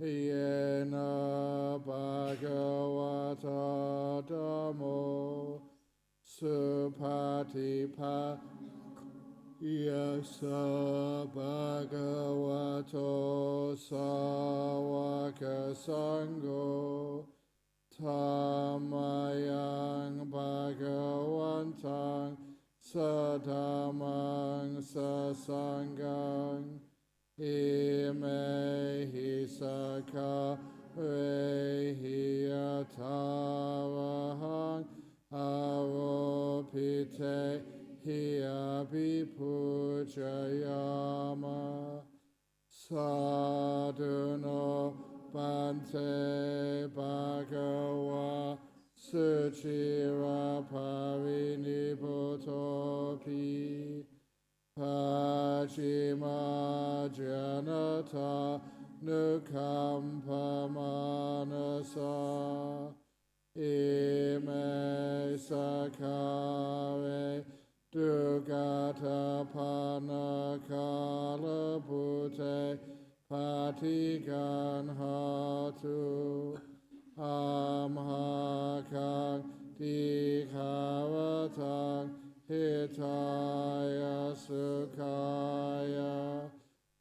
Yena Bhagavata Dhammo Supatipa Yasa Bhagavato Sawaka Sangho Tamayang Bhagavantang Sadhamang Sasangang Ime Hisaka Rehiyatavahang Aropite Hiabhipujayama Sadhuno Bante Bhagava Suchira Pariniputopi Pachima Janata Nukampamanasa Ime Sakare Dugata Panakala Pute Patigan Hatu Amhakang Dikhavatang Hitaya Sukhaya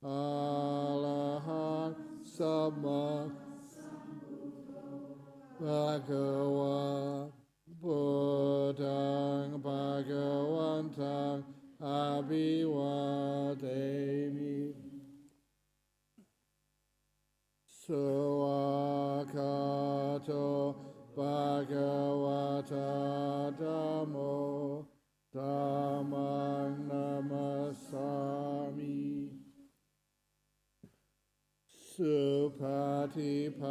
Alahang Samma Bhagava Buddhang Bhagavantang Abhivademi Suwakato Bhagavata Dhammo Dhammang Namasami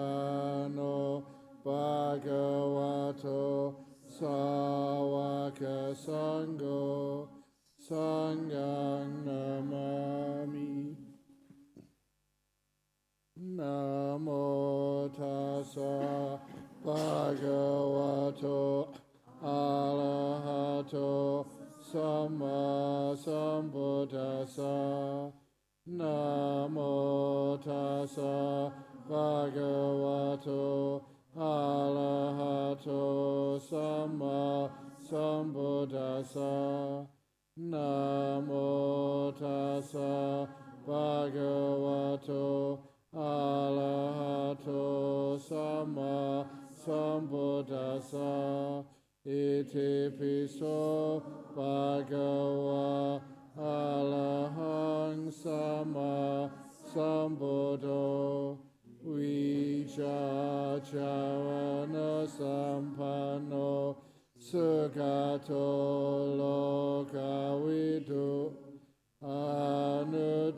Supatipano Bhagavato Sawaka Sangho Sanghang Namami Namo Tassa Bhagavato Arahato Samma Sambuddhassa Namo Tassa Bhagavato Arahato Samma Sambuddhassa Namo Tassa Bhagavato Arahato Samma Sambuddhassa Iti Piso Bhagava Arahang Samma Sambuddho Vijacharana Sampanno Sugato Lokavidu Anuttaro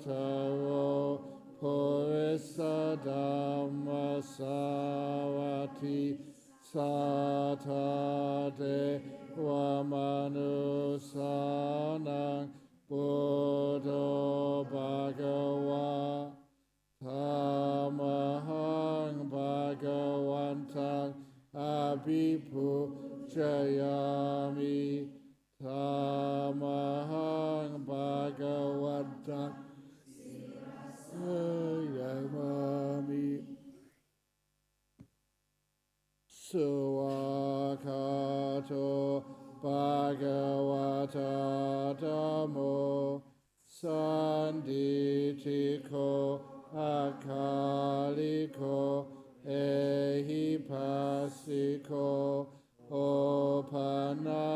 Purissa Dhammasavati Satade Vamanusanang Buddho Bhagava Tamahang Bhagavantang Abhipujayami Tamahang Bhagavantang Yamami Suwakato Bhagavata Dhammo Sanditiko Akaliko Ehipasiko Opanayiko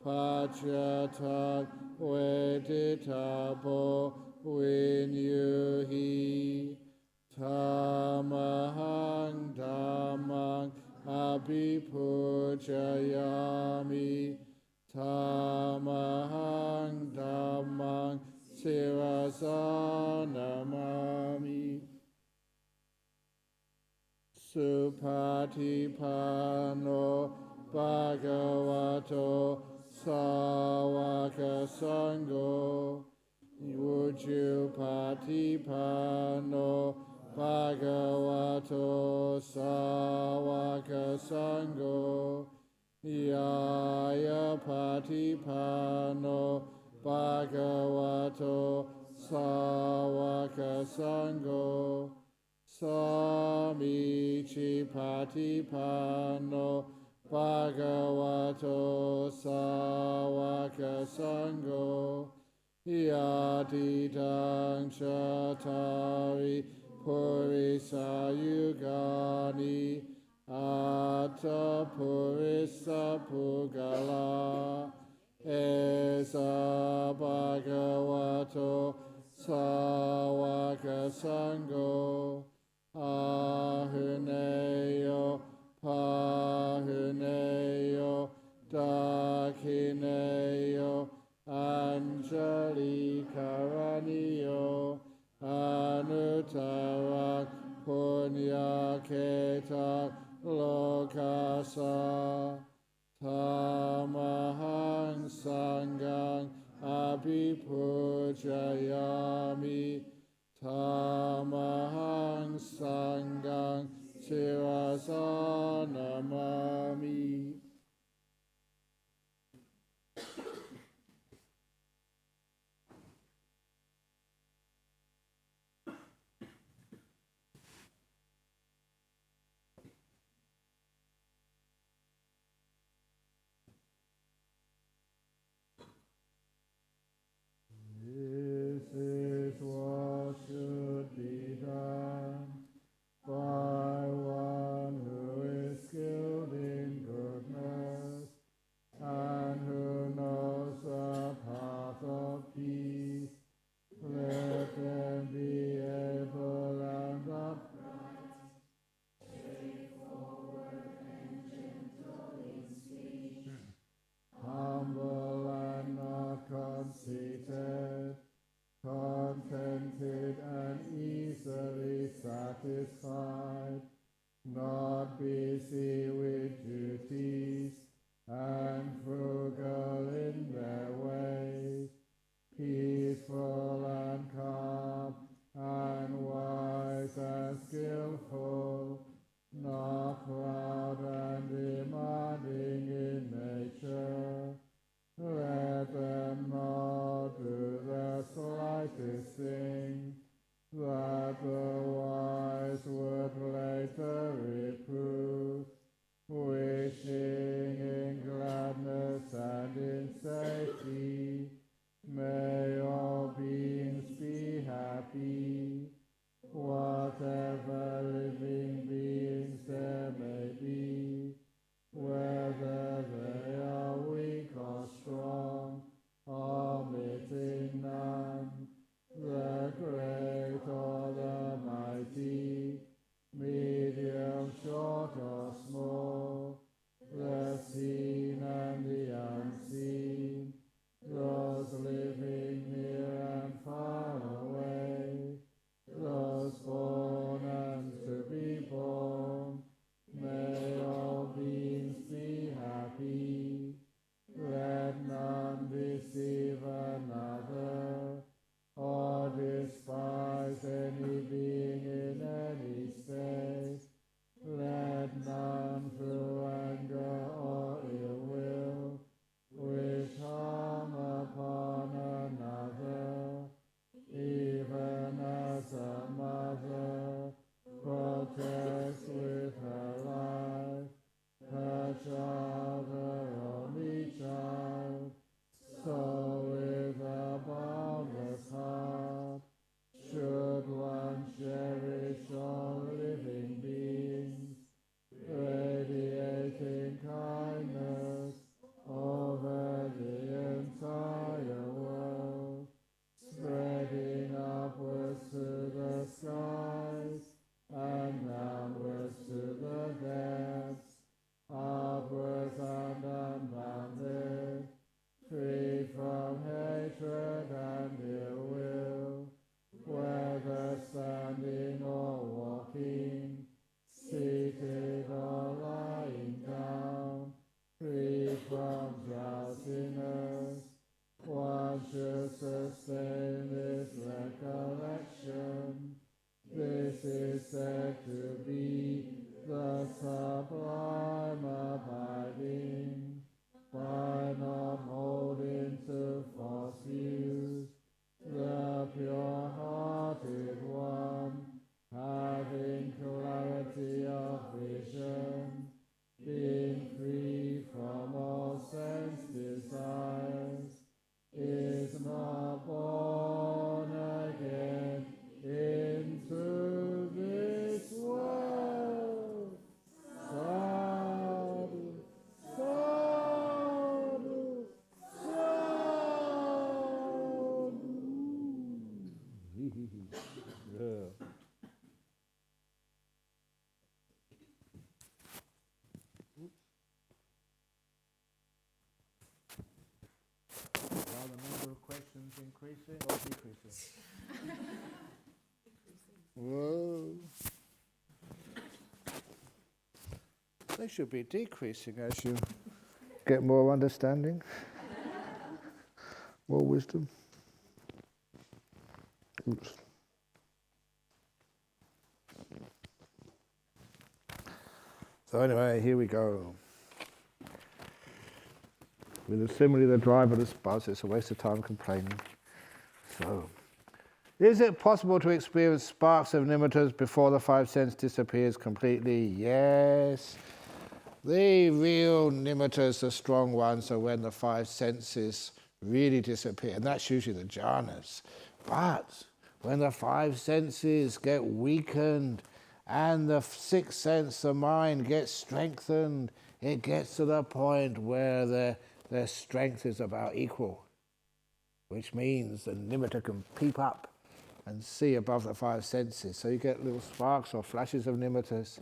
Pachatak Veditabo Vinyuhi Tamahang Dhammang Abhipujayami Tamahang Dhammang Sirasa Namami Supatipano Bhagavato Sawaka Sangho Ujupatipano Bhagavato Sawaka Sangho Yaya Patipano Bhagavato Sawaka Sangho Samichi Patipanno Bhagavato Sawaka Sangho Yadidang Chatari Purisa Yugani Atta Purisa Pugala Esa Bhagavato Sawaka Sangho Ahuneyo Pahuneyo Dakineyo Anjali Karaniyo Anutara Punya Keta Lokasa Tamahang Sangang Abhipujayami Tamahang Sangang Sirasanamami. This is what should be done by one who is skilled in goodness and who knows the path of peace. Let them be able and upright, straightforward and gentle in speech, humble and not conceited, contented and easily satisfied, not busy with duties, and frugal in their ways, peaceful and calm, and wise and skillful, not proud and demanding in nature. Let them not do the slightest thing that the wise would later reprove, wishing in gladness and in safety. May all beings be happy, whatever living beings there may be, whether they are weak or strong, omitting none, the great or the mighty, medium, short or small, the seen and the unseen, those living near and far away, those born and to be born. May all beings be happy. Let none deceive another or despise any being in any state. Let none through anger or ill will wish harm upon another, even as a mother protects with her life her child, her only child, so with a boundless heart should one cherish all living beings, radiating kindness over the entire world, spreading upwards to the skies and downwards to the depths, upwards and unbounded, free from hatred and ill will, whether standing or walking, seated or lying down, free from drowsiness. One should sustain this recollection. This is said to be the sublime abiding, by not holding to false views, the pure-hearted one increasing or decreasing? Whoa. They should be decreasing as you get more understanding, more wisdom. Oops. So anyway, here we go. With the simile, the driverless bus, it's a waste of time complaining. So, is it possible to experience sparks of nimittas before the five sense disappears completely? Yes. The real nimittas, the strong ones, are when the five senses really disappear, and that's usually the jhanas. But when the five senses get weakened and the sixth sense, the mind, gets strengthened, it gets to the point where their strength is about equal, which means the nimitta can peep up and see above the five senses. So you get little sparks or flashes of nimittas.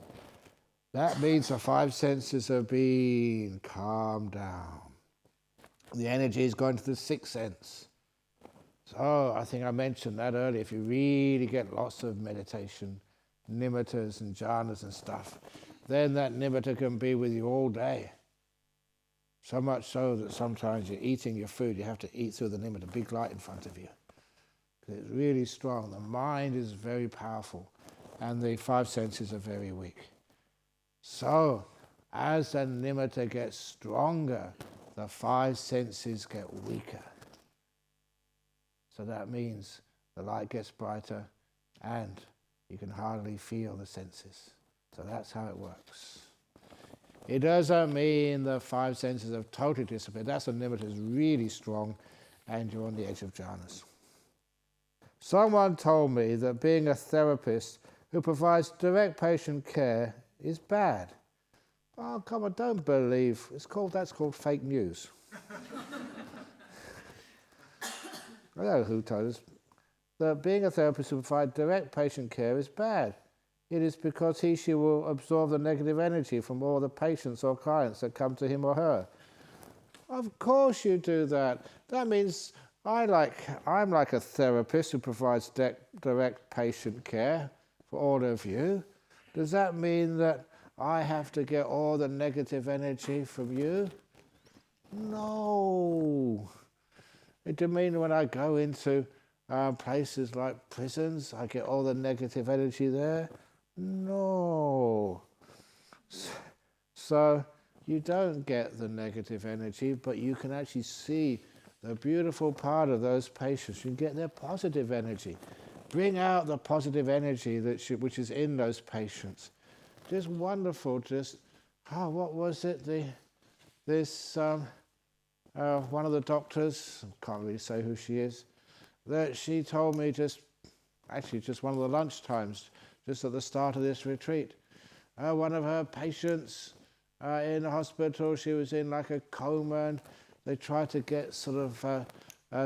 That means the five senses have been calmed down. The energy is going to the sixth sense. So I think I mentioned that earlier. If you really get lots of meditation, nimittas and jhanas and stuff, then that nimitta can be with you all day. So much so that sometimes you're eating your food, you have to eat through the nimitta, big light in front of you. It's really strong. The mind is very powerful and the five senses are very weak. So, as the nimitta gets stronger, the five senses get weaker. So that means the light gets brighter and you can hardly feel the senses. So that's how it works. It doesn't mean the five senses have totally disappeared. That's when nimitta is really strong and you're on the edge of jhanas. Someone told me that being a therapist who provides direct patient care is bad. Oh, come on, don't believe. That's called fake news. I don't know who told us that being a therapist who provides direct patient care is bad. It is because she will absorb the negative energy from all the patients or clients that come to him or her. Of course you do that. That means I'm like a therapist who provides direct patient care for all of you. Does that mean that I have to get all the negative energy from you? No. It doesn't mean when I go into places like prisons, I get all the negative energy there. No. So you don't get the negative energy, but you can actually see the beautiful part of those patients. You can get their positive energy. Bring out the positive energy which is in those patients. Just wonderful. What was it? One of the doctors, I can't really say who she is, that she told me just one of the lunch times, just at the start of this retreat. One of her patients in the hospital, she was in like a coma, and they tried to get sort of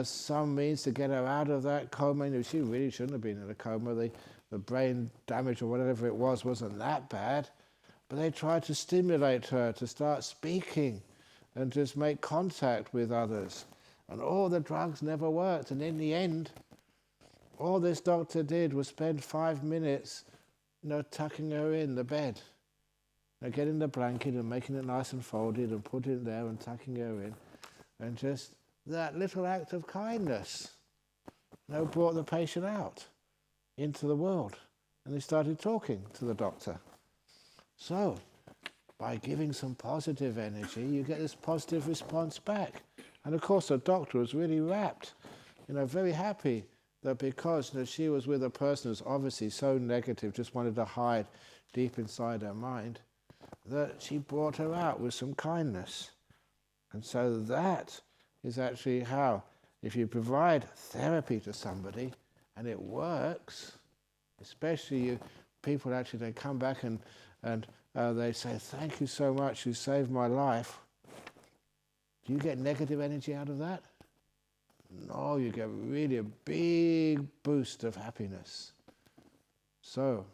some means to get her out of that coma. You know, she really shouldn't have been in a coma. The brain damage or whatever it wasn't that bad. But they tried to stimulate her to start speaking and just make contact with others. And all the drugs never worked. And in the end, all this doctor did was spend 5 minutes, tucking her in the bed. Getting the blanket and making it nice and folded and putting it there and tucking her in. And just that little act of kindness, brought the patient out into the world. And they started talking to the doctor. So, by giving some positive energy, you get this positive response back. And of course, the doctor was really rapt, very happy that because she was with a person who's obviously so negative, just wanted to hide deep inside her mind, that she brought her out with some kindness. And so that is actually how, if you provide therapy to somebody and it works, especially people actually, they come back and they say, thank you so much, you saved my life. Do you get negative energy out of that? No, you get really a big boost of happiness. So,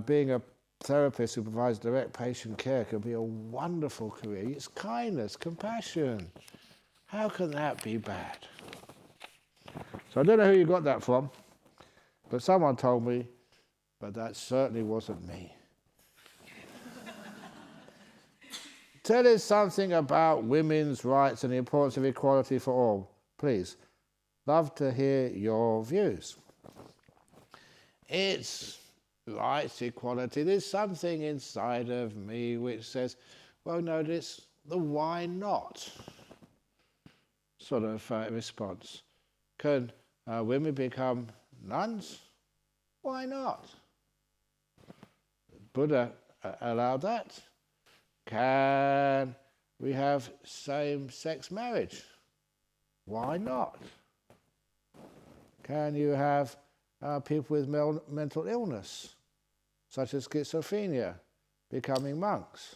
being a therapist who provides direct patient care can be a wonderful career. It's kindness, compassion. How can that be bad? So I don't know who you got that from, but someone told me, but that certainly wasn't me. Tell us something about women's rights and the importance of equality for all, please. Love to hear your views. It's rights, equality. There's something inside of me which says, well, notice the why not sort of response. Can women become nuns? Why not? Buddha allowed that. Can we have same-sex marriage? Why not? Can you have people with mental illness, such as schizophrenia, becoming monks?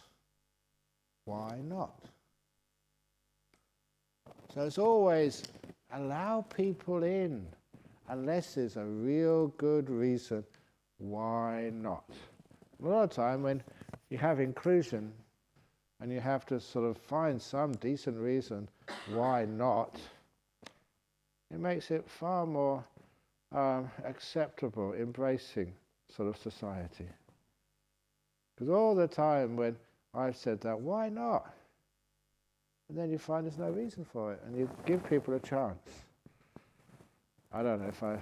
Why not? So it's always allow people in, unless there's a real good reason. Why not? A lot of time when you have inclusion and you have to sort of find some decent reason why not, it makes it far more acceptable, embracing sort of society. Because all the time when I've said that, why not? And then you find there's no reason for it, and you give people a chance. I don't know if I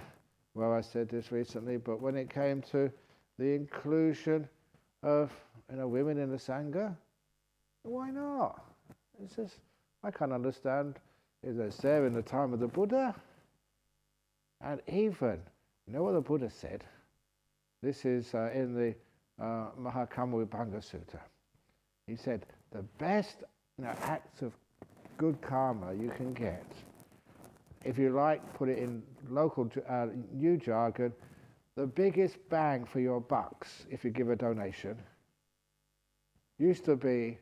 said this recently, but when it came to the inclusion of women in the Sangha, why not? It's just, I can't understand if it's there in the time of the Buddha. And even, you know what the Buddha said? This is in the Mahakamma Vibhanga Sutta. He said, the best acts of good karma you can get, if you like, put it in local new jargon, the biggest bang for your bucks, if you give a donation, used to be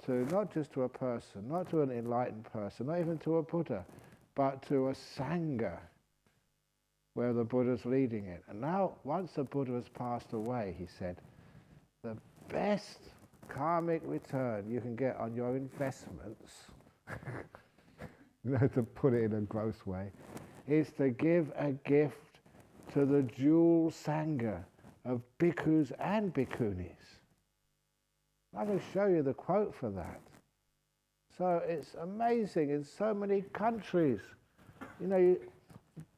to not just to a person, not to an enlightened person, not even to a Buddha, but to a Sangha, where the Buddha's leading it. And now, once the Buddha has passed away, he said, the best karmic return you can get on your investments, to put it in a gross way, is to give a gift to the dual Sangha of bhikkhus and bhikkhunis. I can show you the quote for that. So it's amazing in so many countries.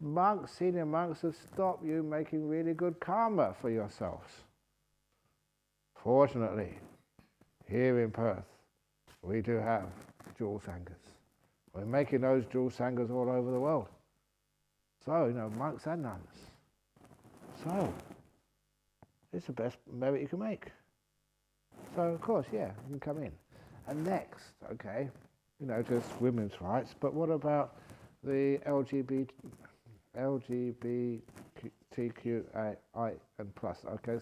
Monks, senior monks have stopped you making really good karma for yourselves. Fortunately, here in Perth, we do have dual Sanghas. We're making those dual Sanghas all over the world. So, monks and nuns. So, it's the best merit you can make. So, of course, yeah, you can come in. And next, okay, just women's rights, but what about the LGBTQI and plus? Okay,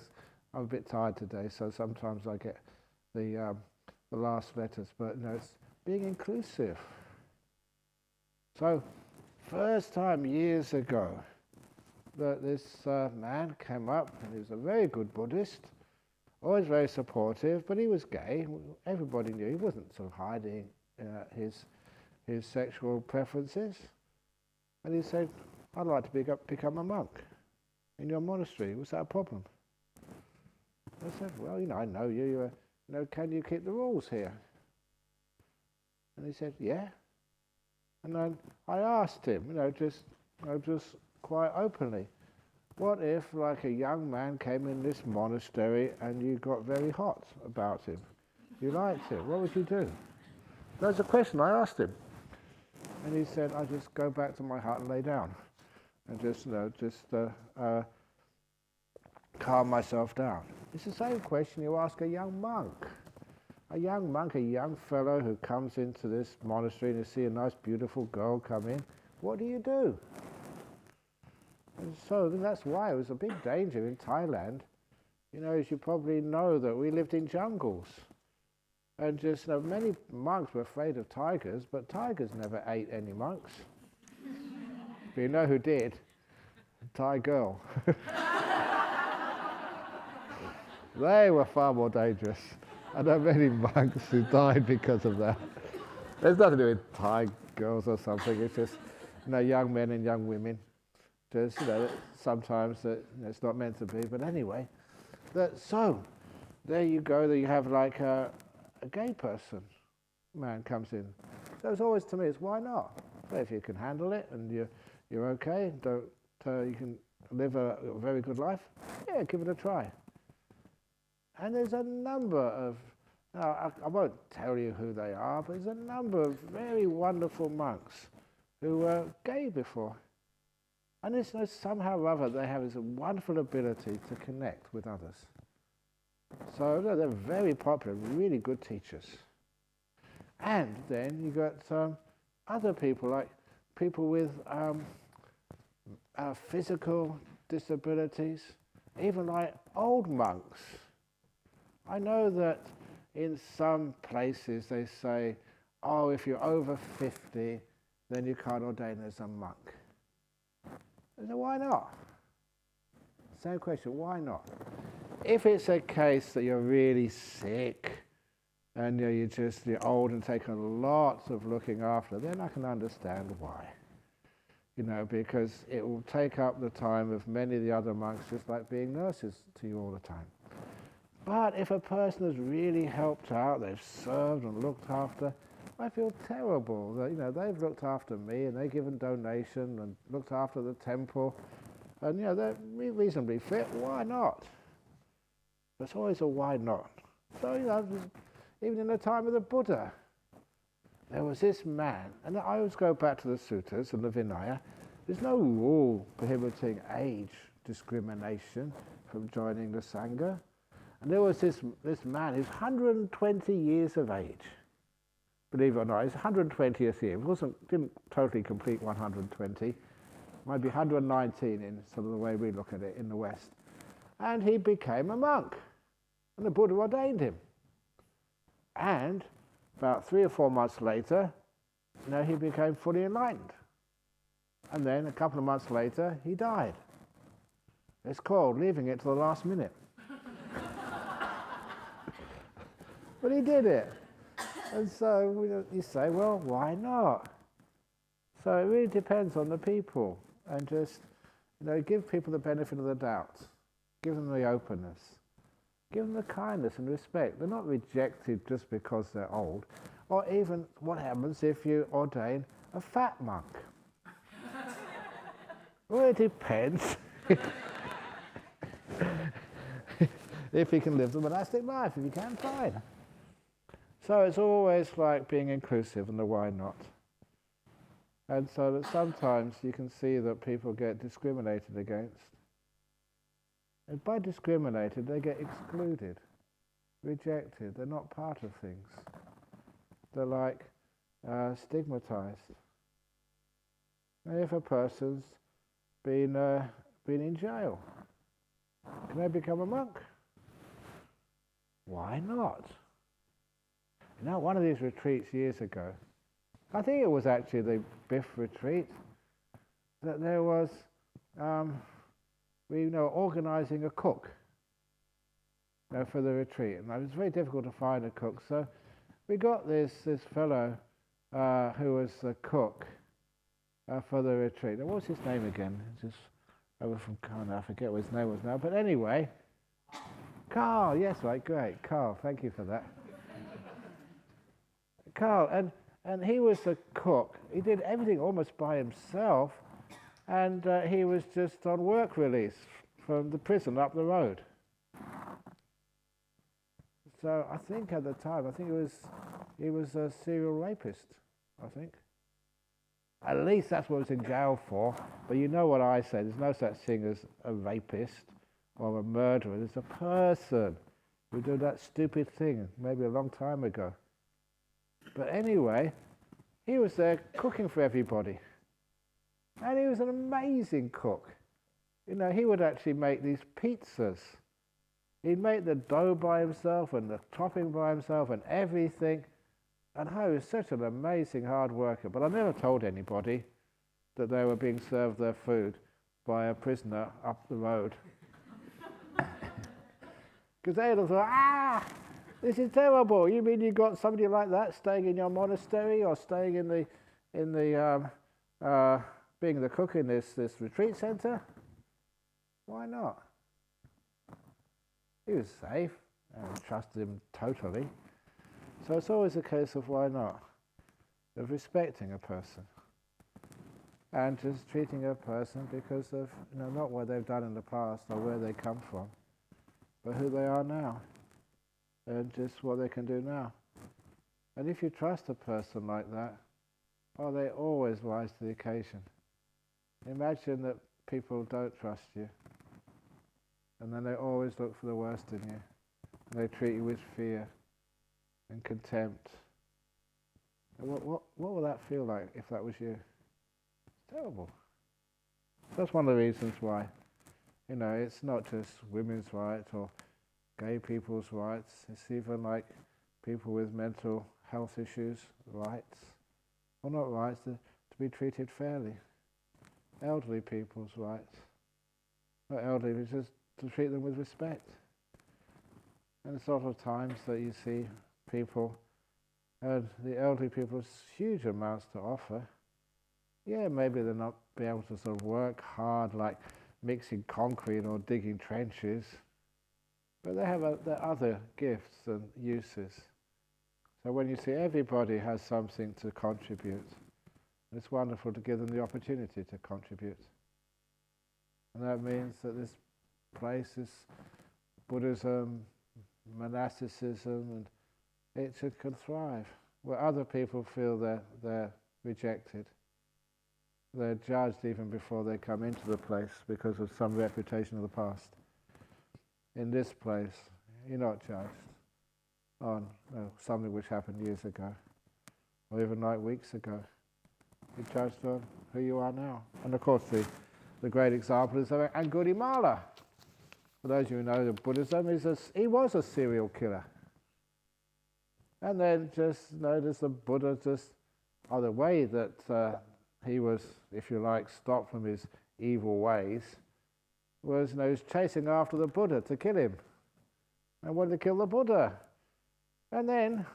I'm a bit tired today, so sometimes I get the last letters, but it's being inclusive. So, first time years ago that this man came up, and he was a very good Buddhist, always very supportive, but he was gay. Everybody knew he wasn't sort of hiding his sexual preferences. And he said, I'd like to become a monk in your monastery. Was that a problem? I said, well, I know you. Can you keep the rules here? And he said, yeah. And then I asked him, just quite openly, what if, like, a young man came in this monastery and you got very hot about him? You liked him. What would you do? That's a question I asked him. And he said, I just go back to my hut and lay down and just calm myself down. It's the same question you ask a young monk. A young monk, a young fellow who comes into this monastery and you see a nice, beautiful girl come in. What do you do? And so that's why it was a big danger in Thailand. As you probably know, that we lived in jungles. And just many monks were afraid of tigers, but tigers never ate any monks. But you know who did? A Thai girl. They were far more dangerous. I know many monks who died because of that. There's nothing to do with Thai girls or something. It's just young men and young women. Just, sometimes it's not meant to be, but anyway. So, there you go, there you have like a gay man comes in. So it's always, to me, it's why not? Well, if you can handle it and you're okay, you can live a very good life, yeah, give it a try. And there's a number of, I won't tell you who they are, but there's a number of very wonderful monks who were gay before. And it's somehow or other they have this wonderful ability to connect with others. So they're very popular, really good teachers. And then you got other people, like people with physical disabilities, even like old monks. I know that in some places they say, oh, if you're over 50, then you can't ordain as a monk. So why not? Same question, why not? If it's a case that you're really sick and you're old and taken lots of looking after, then I can understand why. Because it will take up the time of many of the other monks, just like being nurses to you all the time. But if a person has really helped out, they've served and looked after, I feel terrible that they've looked after me and they've given donation and looked after the temple, and they're reasonably fit. Why not? There's always a why not. So even in the time of the Buddha, there was this man, and I always go back to the suttas and the Vinaya. There's no rule prohibiting age discrimination from joining the Sangha. And there was this man who's 120 years of age. Believe it or not, his 120th year. Didn't totally complete 120. Might be 119 in sort of the way we look at it in the West. And he became a monk. And the Buddha ordained him. And about 3 or 4 months later, he became fully enlightened. And then a couple of months later, he died. It's called leaving it to the last minute. But he did it. And so you say, well, why not? So it really depends on the people. And just, give people the benefit of the doubt. Give them the openness. Give them the kindness and respect. They're not rejected just because they're old. Or even what happens if you ordain a fat monk? Well, it depends. If he can live the monastic life. If he can, fine. So it's always like being inclusive and the why not. And so that sometimes you can see that people get discriminated against. And by discriminated, they get excluded, rejected. They're not part of things. They're like stigmatized. And if a person's been in jail, can they become a monk? Why not? One of these retreats years ago, I think it was actually the BIF retreat, that there was, we were organising a cook for the retreat, and it was very difficult to find a cook, so we got this fellow who was the cook for the retreat. Now, what was his name again? Just over from Chennai, I forget what his name was now, but anyway, Carl, yes, right, great, Carl, thank you for that. Carl, and he was the cook. He did everything almost by himself, and he was just on work release from the prison up the road. So I think at the time, he was a serial rapist, I think. At least that's what he was in jail for. But you know what I say, there's no such thing as a rapist or a murderer. There's a person who did that stupid thing maybe a long time ago. But anyway, he was there cooking for everybody. And he was an amazing cook. He would actually make these pizzas. He'd make the dough by himself and the topping by himself and everything. And he was such an amazing hard worker. But I never told anybody that they were being served their food by a prisoner up the road. Because they'd have thought, this is terrible. You mean you got somebody like that staying in your monastery or staying in the being the cook in this retreat center, why not? He was safe and trusted him totally. So it's always a case of why not, of respecting a person and just treating a person because of, not what they've done in the past or where they come from, but who they are now and just what they can do now. And if you trust a person like that, they always rise to the occasion. Imagine that people don't trust you, and then they always look for the worst in you. And they treat you with fear and contempt. And what would that feel like if that was you? It's terrible. That's one of the reasons why, it's not just women's rights or gay people's rights. It's even like people with mental health issues, rights. Well, not rights, to be treated fairly. Elderly people's rights. Not elderly, but just to treat them with respect. And it's a lot of times that you see people, and the elderly people have huge amounts to offer. Yeah, maybe they'll not be able to sort of work hard like mixing concrete or digging trenches, but they have their other gifts and uses. So when you see everybody has something to contribute, it's wonderful to give them the opportunity to contribute. And that means that this place is Buddhism, monasticism, and it can thrive, where other people feel they're rejected. They're judged even before they come into the place because of some reputation of the past. In this place, you're not judged on something which happened years ago, or even like weeks ago. You're judged on who you are now. And of course the great example is Angulimala. For those of you who know the Buddhism, he was a serial killer. And then just notice the Buddha the way that he was, if you like, stopped from his evil ways, was he was chasing after the Buddha to kill him. And wanted to kill the Buddha. And then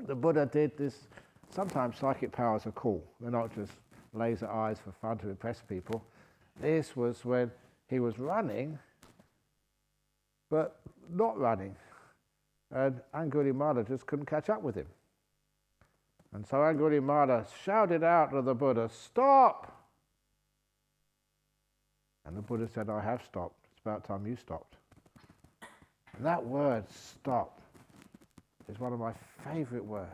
the Buddha did this. Sometimes psychic powers are cool. They're not just laser eyes for fun to impress people. This was when he was running, but not running. And Angulimala just couldn't catch up with him. And so Angulimala shouted out to the Buddha, "Stop!" And the Buddha said, "I have stopped. It's about time you stopped." And that word, stop, is one of my favorite words.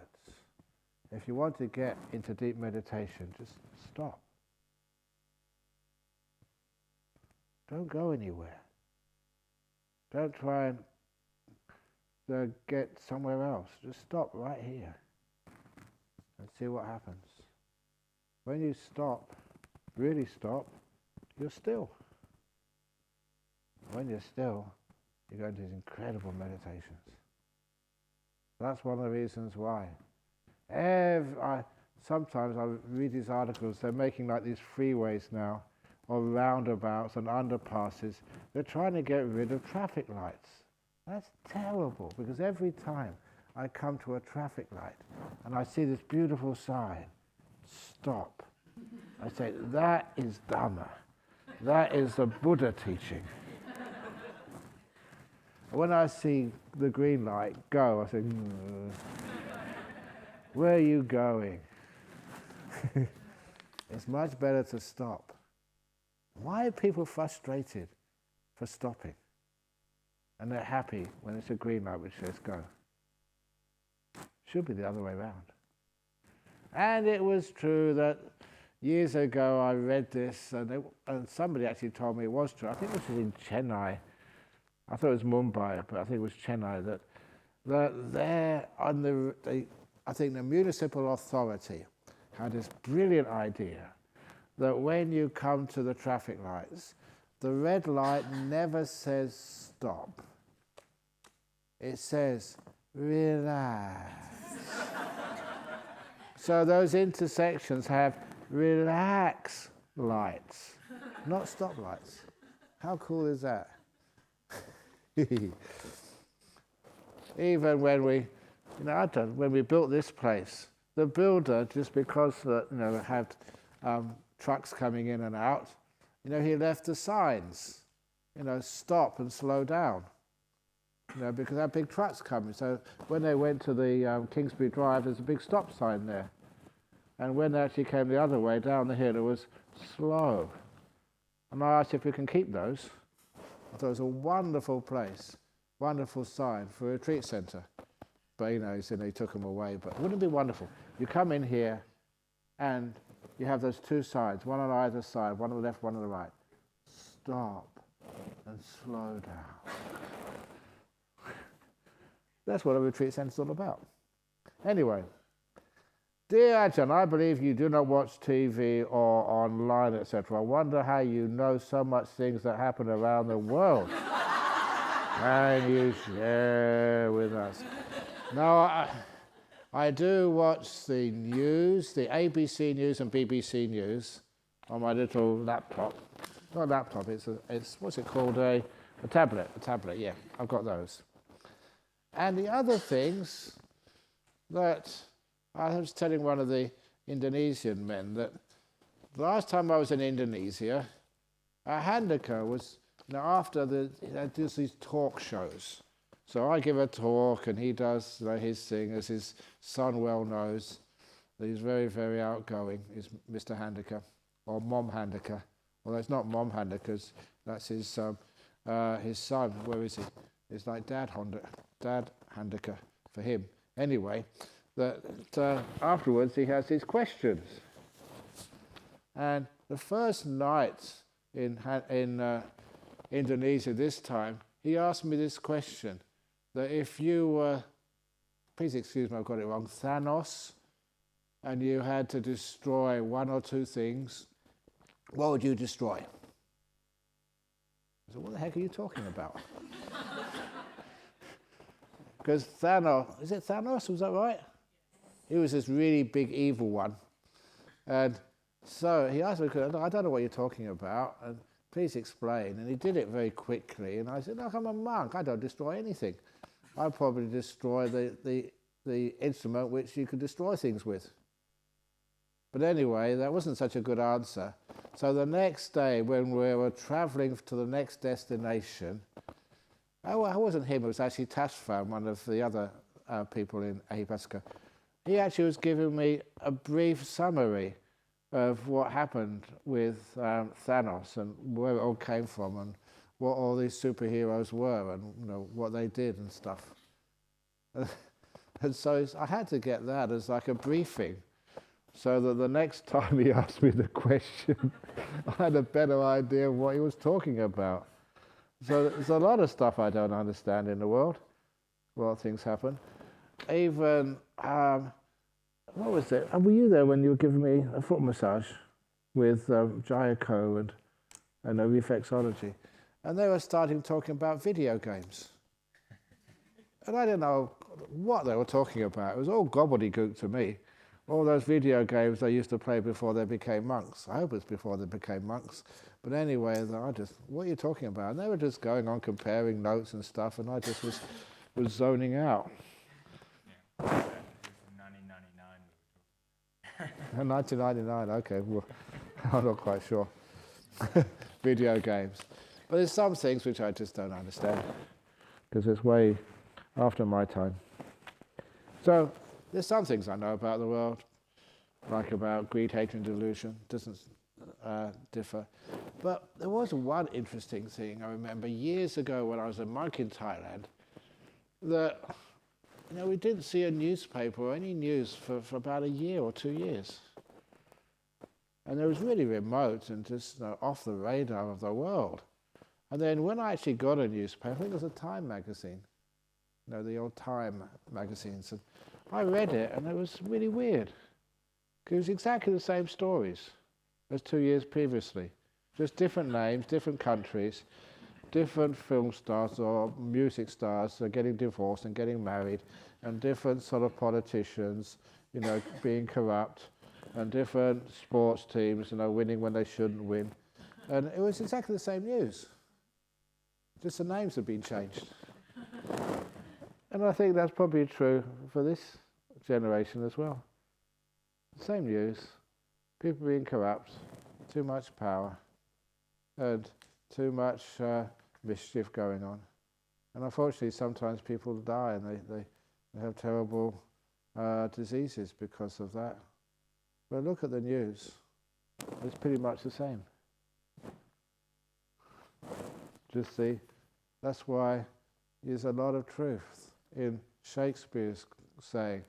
If you want to get into deep meditation, just stop. Don't go anywhere. Don't try and get somewhere else. Just stop right here and see what happens. When you stop, really stop, you're still. When you're still, you go into these incredible meditations. That's one of the reasons why. Sometimes I read these articles, they're making like these freeways now, or roundabouts and underpasses. They're trying to get rid of traffic lights. That's terrible, because every time I come to a traffic light and I see this beautiful sign, stop, I say, that is Dhamma. That is the Buddha teaching. When I see the green light go, I say, where are you going? It's much better to stop. Why are people frustrated for stopping? And they're happy when it's a green light which says go. Should be the other way around. And it was true that years ago I read this, and somebody actually told me it was true. I think this was in Chennai. I thought it was Mumbai, but I think it was Chennai. I think the municipal authority had this brilliant idea that when you come to the traffic lights, the red light never says stop. It says relax. So those intersections have relax lights, not stop lights. How cool is that? Even when when we built this place, the builder, just because had trucks coming in and out, he left the signs, stop and slow down, because there are big trucks coming. So when they went to the Kingsbury Drive, there's a big stop sign there. And when they actually came the other way down the hill, it was slow. And I asked if we can keep those. I thought it was a wonderful place, wonderful sign for a retreat centre. But he said he took them away. But wouldn't it be wonderful? You come in here and you have those two sides, one on either side, one on the left, one on the right. Stop and slow down. That's what a retreat centre is all about. Anyway, dear Ajahn, I believe you do not watch TV or online, etc. I wonder how you know so much things that happen around the world. And you share with us. Now, I do watch the news, the ABC News and BBC News on my little laptop. Not a laptop, it's what's it called? A tablet. A tablet, yeah. I've got those. And the other things that I was telling one of the Indonesian men that the last time I was in Indonesia, a handicap was, after there's these talk shows. So I give a talk and he does his thing, as his son well knows. He's very, very outgoing, is Mr. Handicap, or Mom Handicap. Although it's not Mom Handicap, that's his son. Where is he? It's like Dad Handicap for him. Anyway, that afterwards he has his questions. And the first night in Indonesia this time, he asked me this question, that if you were, please excuse me, I've got it wrong, Thanos, and you had to destroy one or two things, what would you destroy? I said, what the heck are you talking about? Because Thanos, is it Thanos, was that right? He was this really big evil one. And so he asked me, I don't know what you're talking about, and please explain. And he did it very quickly. And I said, look, I'm a monk. I don't destroy anything. I'd probably destroy the instrument which you could destroy things with. But anyway, that wasn't such a good answer. So the next day, when we were traveling to the next destination, I wasn't him, it was actually Tashfan, one of the other people in Ahimsaika. He actually was giving me a brief summary of what happened with Thanos and where it all came from and what all these superheroes were and what they did and stuff. And so I had to get that as like a briefing so that the next time he asked me the question, I had a better idea of what he was talking about. So there's a lot of stuff I don't understand in the world. A lot of things happen. Even, what was it? Were you there when you were giving me a foot massage with Jayako and reflexology? And they were starting talking about video games. And I didn't know what they were talking about. It was all gobbledygook to me. All those video games they used to play before they became monks. I hope it's before they became monks. But anyway, what are you talking about? And they were just going on comparing notes and stuff, and I just was zoning out. Yeah. 1999. 1999, okay. Well, I'm not quite sure. Video games. But there's some things which I just don't understand, because it's way after my time. So there's some things I know about the world, like about greed, hatred, and delusion. Doesn't differ. But there was one interesting thing I remember years ago when I was a monk in Thailand, that we didn't see a newspaper or any news for about a year or 2 years. And it was really remote and just off the radar of the world. And then when I actually got a newspaper, I think it was a Time magazine, the old Time magazines, and I read it and it was really weird. It was exactly the same stories as 2 years previously. Just different names, different countries, different film stars or music stars getting divorced and getting married, and different sort of politicians, being corrupt, and different sports teams, winning when they shouldn't win. And it was exactly the same news. Just the names had been changed. And I think that's probably true for this generation as well. Same news, People being corrupt, too much power, and too much mischief going on. And unfortunately, sometimes people die and they have terrible diseases because of that. But look at the news. It's pretty much the same. Just see, that's why there's a lot of truth in Shakespeare's saying,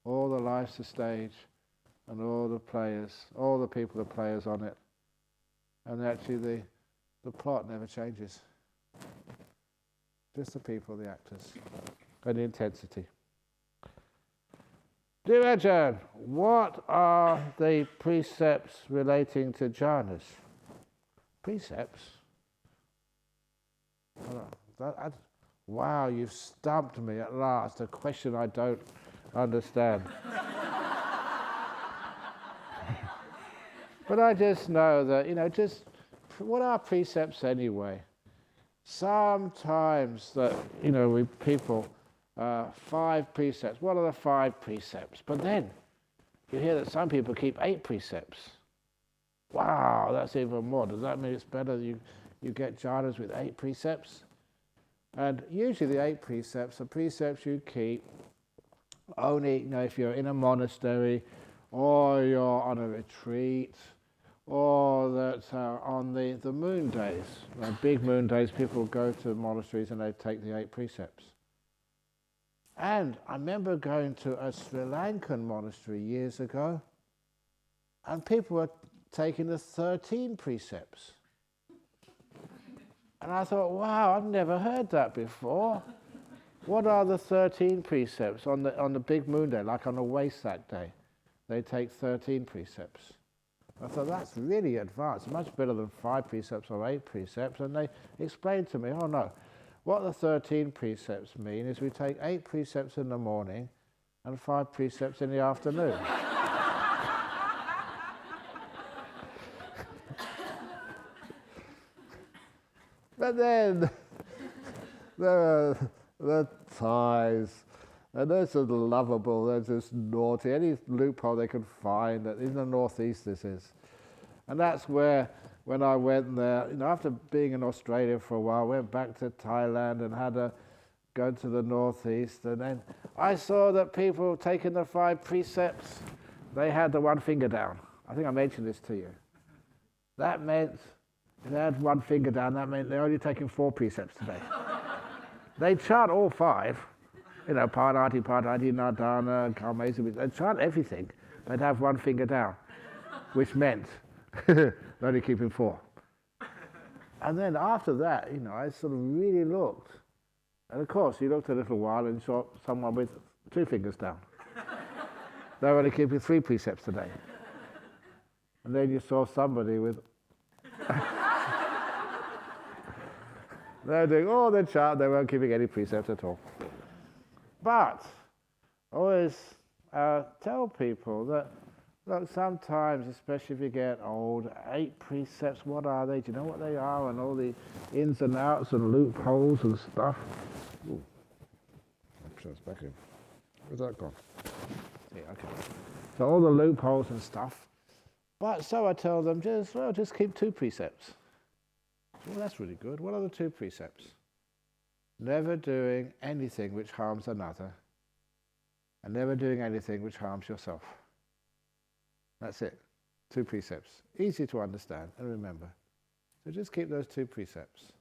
all the life's a stage, and all the players, all the people are players on it. And actually the plot never changes. Just the people, the actors, and the intensity. Dear Ajahn, what are the precepts relating to jhanas? Precepts? Wow, you've stumped me at last, a question I don't understand. But I just know that, just what are precepts anyway? Sometimes that, we people, 5 precepts. What are the 5 precepts? But then you hear that some people keep 8 precepts. Wow, that's even more. Does that mean it's better you get jhanas with 8 precepts? And usually the 8 precepts are precepts you keep only, if you're in a monastery or you're on a retreat, or that on the moon days, big moon days, people go to monasteries and they take the 8 precepts. And I remember going to a Sri Lankan monastery years ago, and people were taking the 13 precepts. And I thought, wow, I've never heard that before. What are the 13 precepts on the big moon day, like on a Wesak day? They take 13 precepts. I thought, that's really advanced, much better than 5 precepts or 8 precepts. And they explained to me, oh no, what the 13 precepts mean is we take 8 precepts in the morning and 5 precepts in the afternoon. But then there are the Thais, and they're just lovable, they're just naughty. Any loophole they can find, that in the northeast this is. And that's where, when I went there, after being in Australia for a while, I went back to Thailand and had to go to the northeast. And then I saw that people taking the 5 precepts, they had the 1 finger down. I think I mentioned this to you. That meant, if they had 1 finger down, that meant they're only taking 4 precepts today. They chant all 5, Parati, Nadana, Karmesa, they'd chant everything. They'd have 1 finger down, which meant they're only keeping 4. And then after that, I sort of really looked. And of course, you looked a little while and saw someone with 2 fingers down. They're only keeping 3 precepts today. And then you saw somebody with... They're doing all the chant, they weren't keeping any precepts at all. But I always tell people that, look, sometimes, especially if you get old, 8 precepts, what are they? Do you know what they are? And all the ins and outs and loopholes and stuff. Ooh. It's back in. Where's that gone? Yeah, okay. So all the loopholes and stuff. But so I tell them, just keep 2 precepts. Well, that's really good. What are the 2 precepts? Never doing anything which harms another, and never doing anything which harms yourself. That's it. 2 precepts. Easy to understand and remember. So just keep those 2 precepts.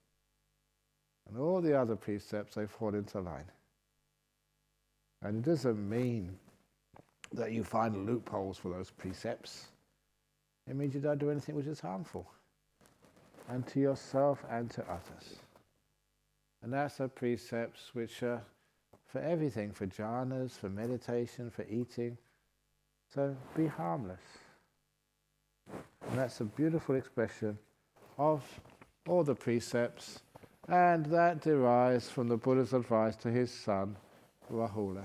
And all the other precepts, they fall into line. And it doesn't mean that you find loopholes for those precepts. It means you don't do anything which is harmful. And to yourself and to others. And that's the precepts which are for everything, for jhanas, for meditation, for eating. So be harmless. And that's a beautiful expression of all the precepts, and that derives from the Buddha's advice to his son, Rahula.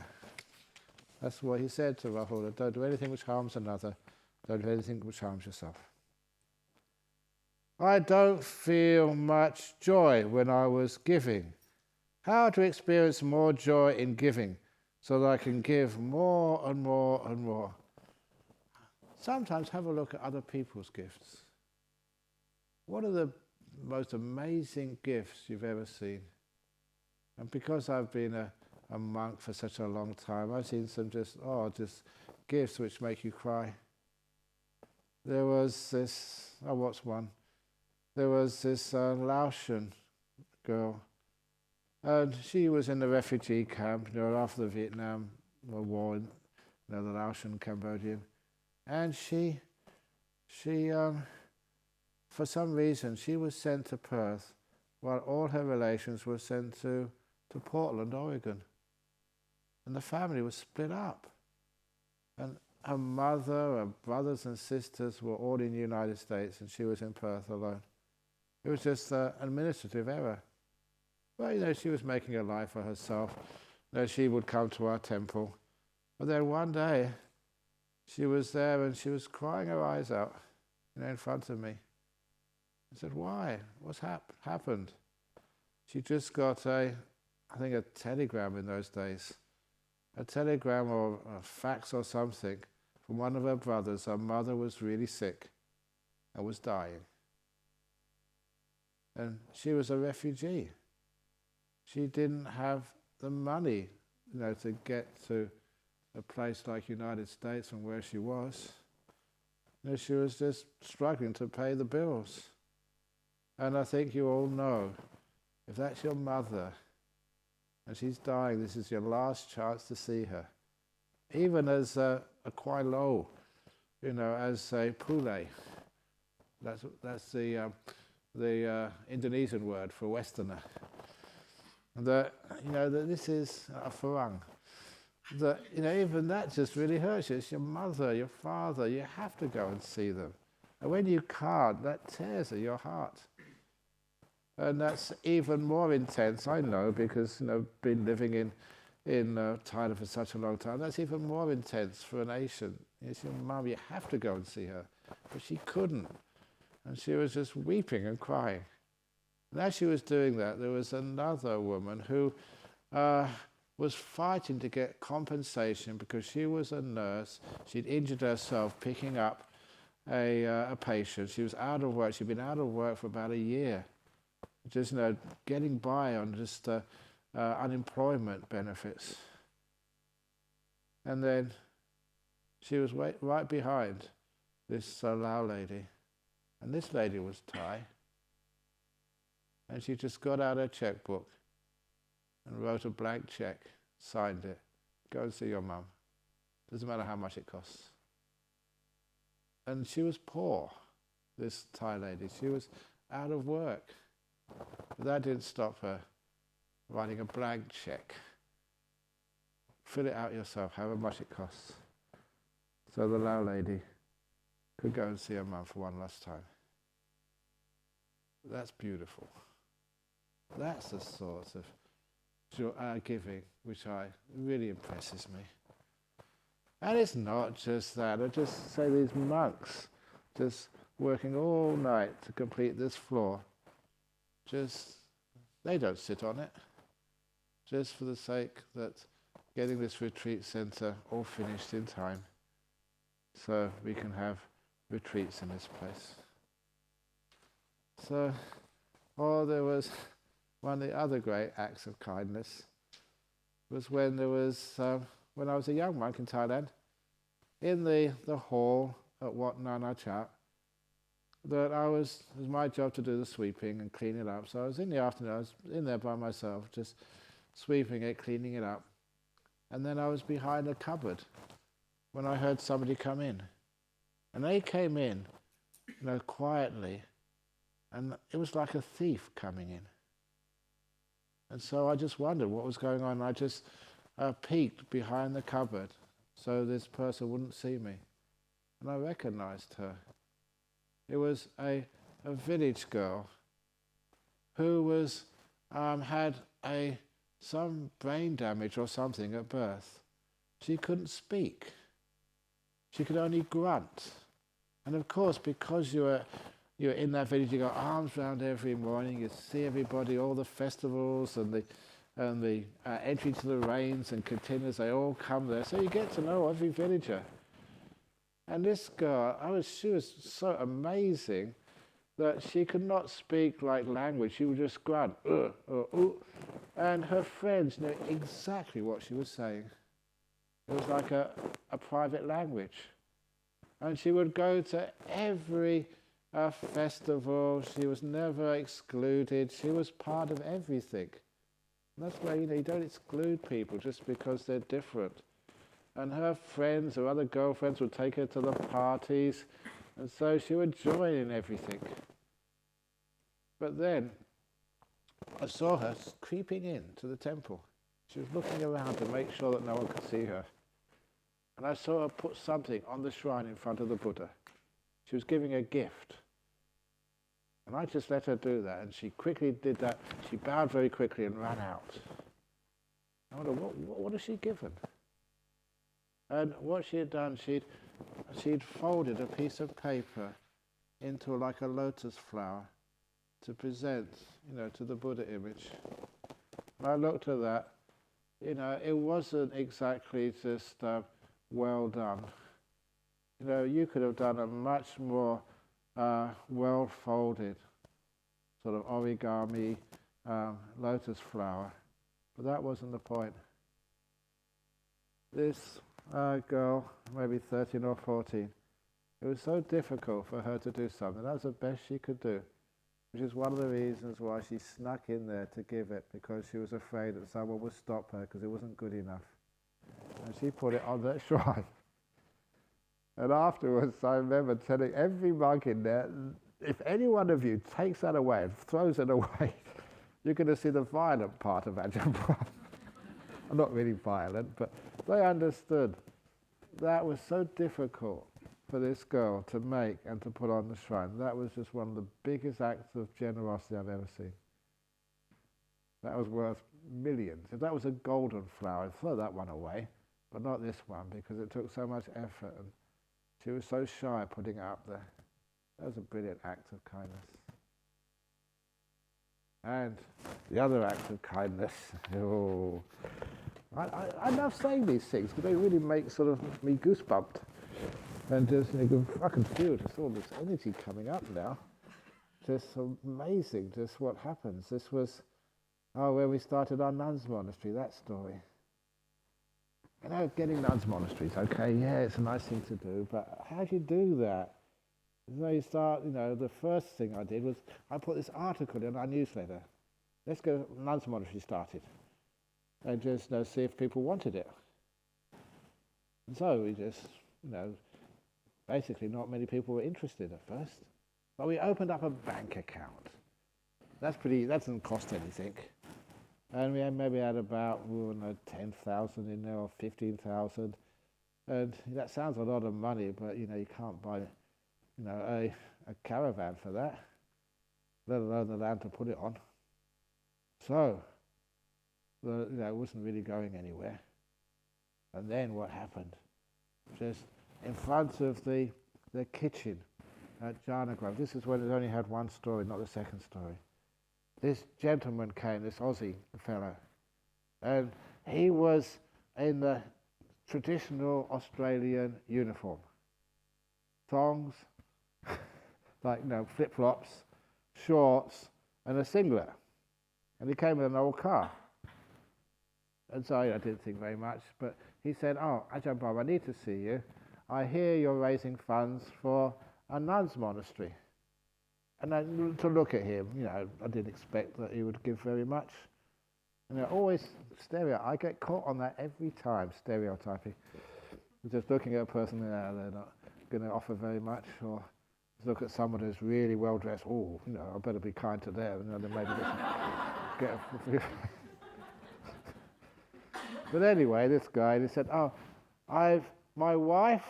That's what he said to Rahula, don't do anything which harms another, don't do anything which harms yourself. I don't feel much joy when I was giving. How to experience more joy in giving so that I can give more and more and more? sometimes have a look at other people's gifts. What are the most amazing gifts you've ever seen? And because I've been a monk for such a long time, I've seen some just gifts which make you cry. There was this, what's one? There was this Laotian girl, and she was in the refugee camp, after the Vietnam War, the Laotian, Cambodian, and she for some reason, she was sent to Perth, while all her relations were sent to Portland, Oregon. And the family was split up. And her mother, her brothers and sisters were all in the United States, and she was in Perth alone. It was just an administrative error. Well, she was making a life for herself. She would come to our temple. But then one day, she was there and she was crying her eyes out, in front of me. I said, why? What's happened? She just got a telegram in those days. A telegram or a fax or something from one of her brothers. Her mother was really sick and was dying. And she was a refugee. She didn't have the money, to get to a place like United States from where she was. She was just struggling to pay the bills. And I think you all know, if that's your mother and she's dying, this is your last chance to see her. Even as a kwai lo, as a pule. That's the Indonesian word for Westerner. That this is a farang. That even that just really hurts you. It's your mother, your father. You have to go and see them. And when you can't, that tears at your heart. And that's even more intense, I know, because been living in Thailand for such a long time. That's even more intense for an Asian. It's your mum, you have to go and see her. But she couldn't. And she was just weeping and crying. And as she was doing that, there was another woman who was fighting to get compensation because she was a nurse. She'd injured herself picking up a patient. She was out of work. She'd been out of work for about a year. Just getting by on just unemployment benefits. And then she was right behind this Lao lady. And this lady was Thai. And she just got out her checkbook and wrote a blank check, signed it. Go and see your mum. Doesn't matter how much it costs. And she was poor, this Thai lady. She was out of work. But that didn't stop her writing a blank check. Fill it out yourself, however much it costs. So the Lao lady could go and see her mum for one last time. That's beautiful. That's the sort of giving which really impresses me. And it's not just that. I just say these monks just working all night to complete this floor. They don't sit on it, just for the sake that getting this retreat center all finished in time so we can have retreats in this place. So, there was one of the other great acts of kindness was when I was a young monk in Thailand, in the hall at Wat Nana Chat, that it was my job to do the sweeping and clean it up. So I was in the afternoon, I was in there by myself, just sweeping it, cleaning it up. And then I was behind a cupboard when I heard somebody come in. And they came in, quietly, and it was like a thief coming in. And so I just wondered what was going on. I just peeked behind the cupboard so this person wouldn't see me. And I recognized her. It was a village girl who was had some brain damage or something at birth. She couldn't speak. She could only grunt. And of course, because you're in that village, you got arms round every morning, you see everybody, all the festivals and the entry to the rains and containers, they all come there. So you get to know every villager. And this girl, she was so amazing that she could not speak like language. She would just grunt, and her friends knew exactly what she was saying. It was like a private language. And she would go to every festival. She was never excluded. She was part of everything. And that's why, you don't exclude people just because they're different. And her friends or other girlfriends would take her to the parties, and so she would join in everything. But then I saw her creeping in to the temple. She was looking around to make sure that no one could see her. And I saw her put something on the shrine in front of the Buddha. She was giving a gift. And I just let her do that, and she quickly did that. She bowed very quickly and ran out. I wonder, what has she given? And what she had done, she'd folded a piece of paper into like a lotus flower to present, to the Buddha image. And I looked at that. It wasn't exactly just well done. You could have done a much more well-folded sort of origami lotus flower, but that wasn't the point. This girl, maybe 13 or 14, it was so difficult for her to do something. That was the best she could do, which is one of the reasons why she snuck in there to give it, because she was afraid that someone would stop her because it wasn't good enough. And she put it on that shrine. And afterwards, I remember telling every monk in there, if any one of you takes that away and throws it away, you're going to see the violent part of Ajahn Brahm. Not really violent, but they understood that was so difficult for this girl to make and to put on the shrine. That was just one of the biggest acts of generosity I've ever seen. That was worth millions. If that was a golden flower, I'd throw that one away, but not this one, because it took so much effort, and she was so shy putting it up there. That was a brilliant act of kindness. And the other act of kindness, I love saying these things because they really make sort of me goosebumped. And just, I can feel just all this energy coming up now. Just amazing, just what happens. This was, where we started our nuns' monastery, that story. Getting nuns' monasteries, okay, yeah, it's a nice thing to do, but how do you do that? You start, the first thing I did was I put this article in our newsletter. Let's get a nuns' monastery started. And just see if people wanted it. And so we just, basically not many people were interested at first. But we opened up a bank account. That doesn't cost anything. And we maybe had about 10,000 in there or 15,000. And that sounds a lot of money, but you can't buy a caravan for that, let alone the land to put it on. So it wasn't really going anywhere. And then what happened? Just in front of the kitchen at Jhana Grove, this is when it only had one story, not the second story. This gentleman came, this Aussie fellow, and he was in the traditional Australian uniform. Thongs, like flip-flops, shorts, and a singlet. And he came in an old car. And so I didn't think very much, but he said, Ajahn Brahm, I need to see you. I hear you're raising funds for a nuns' monastery. And to look at him, I didn't expect that he would give very much. And always I get caught on that every time, stereotyping. Just looking at a person, they're not going to offer very much, or look at someone who's really well dressed. I better be kind to them, then maybe get a But anyway, this guy, he said, my wife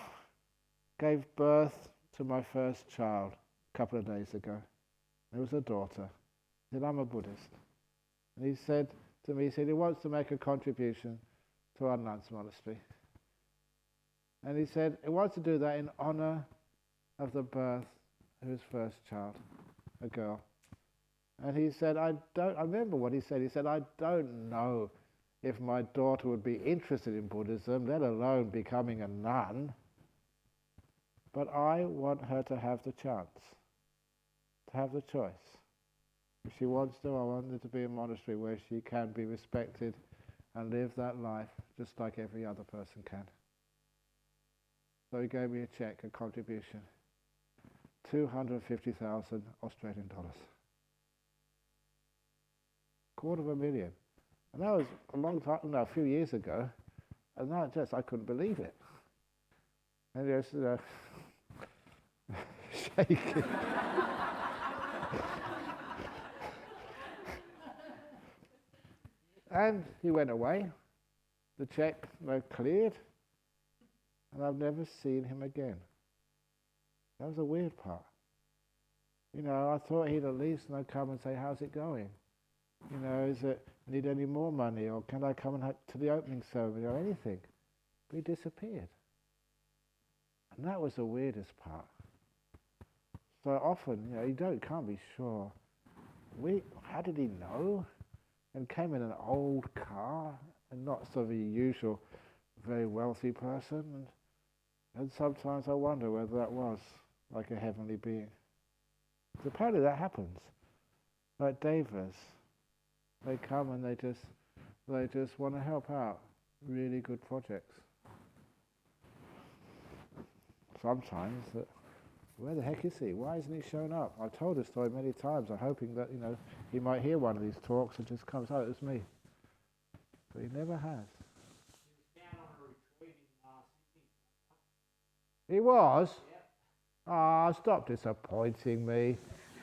gave birth to my first child a couple of days ago. It was a daughter. He said, I'm a Buddhist. And he said to me, he wants to make a contribution to our nuns' monastery. And he said he wants to do that in honor of the birth of his first child, a girl. And he said, I remember what he said. He said, I don't know if my daughter would be interested in Buddhism, let alone becoming a nun. But I want her to have the chance, to have the choice. If she wants to, I want her to be a monastery where she can be respected and live that life just like every other person can. So he gave me a cheque, a contribution, 250,000 Australian dollars. $250,000. And that was a long time, no, a few years ago, and that I couldn't believe it. And just shaking. And he went away, the cheque cleared, and I've never seen him again. That was the weird part. I thought he'd at least come and say, how's it going? Is it need any more money, or can I come and to the opening ceremony, or anything? But he disappeared. And that was the weirdest part. So often, you can't be sure. How did he know? And came in an old car, and not sort of a usual, very wealthy person. And sometimes I wonder whether that was like a heavenly being. So apparently that happens. Like devas, they come and they just want to help out really good projects. Sometimes where the heck is he? Why isn't he showing up? I've told this story many times. I'm hoping that he might hear one of these talks and just comes, oh, it's me. But he never has. He was? Yep. Ah, stop disappointing me.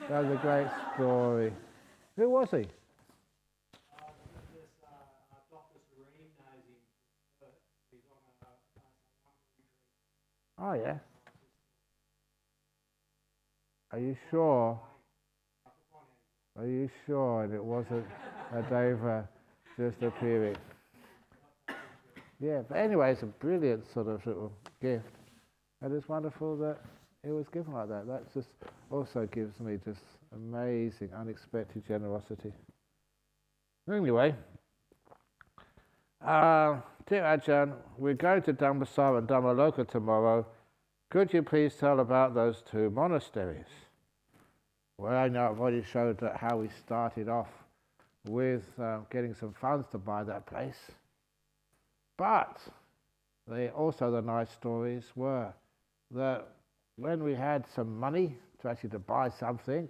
That was a great story. Who was he? Oh, yeah. Are you sure? Are you sure it wasn't a deva just appearing? Yeah, but anyway, it's a brilliant sort of little gift. And it's wonderful that it was given like that. That just also gives me just amazing, unexpected generosity. Anyway, dear Ajahn, we're going to Dhammasara and Dhammaloka tomorrow. Could you please tell about those two monasteries? Well, I know I've already showed how we started off with getting some funds to buy that place. But also the nice stories were that when we had some money to buy something,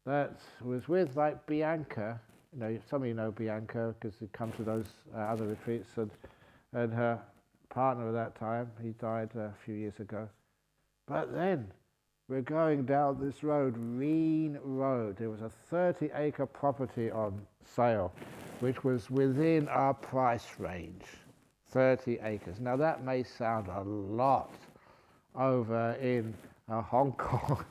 that was with like Bianca, some of you know Bianca because you come to those other retreats, and her partner at that time, he died a few years ago. But then we're going down this road, Reen Road. There was a 30-acre property on sale, which was within our price range, 30 acres. Now that may sound a lot over in Hong Kong.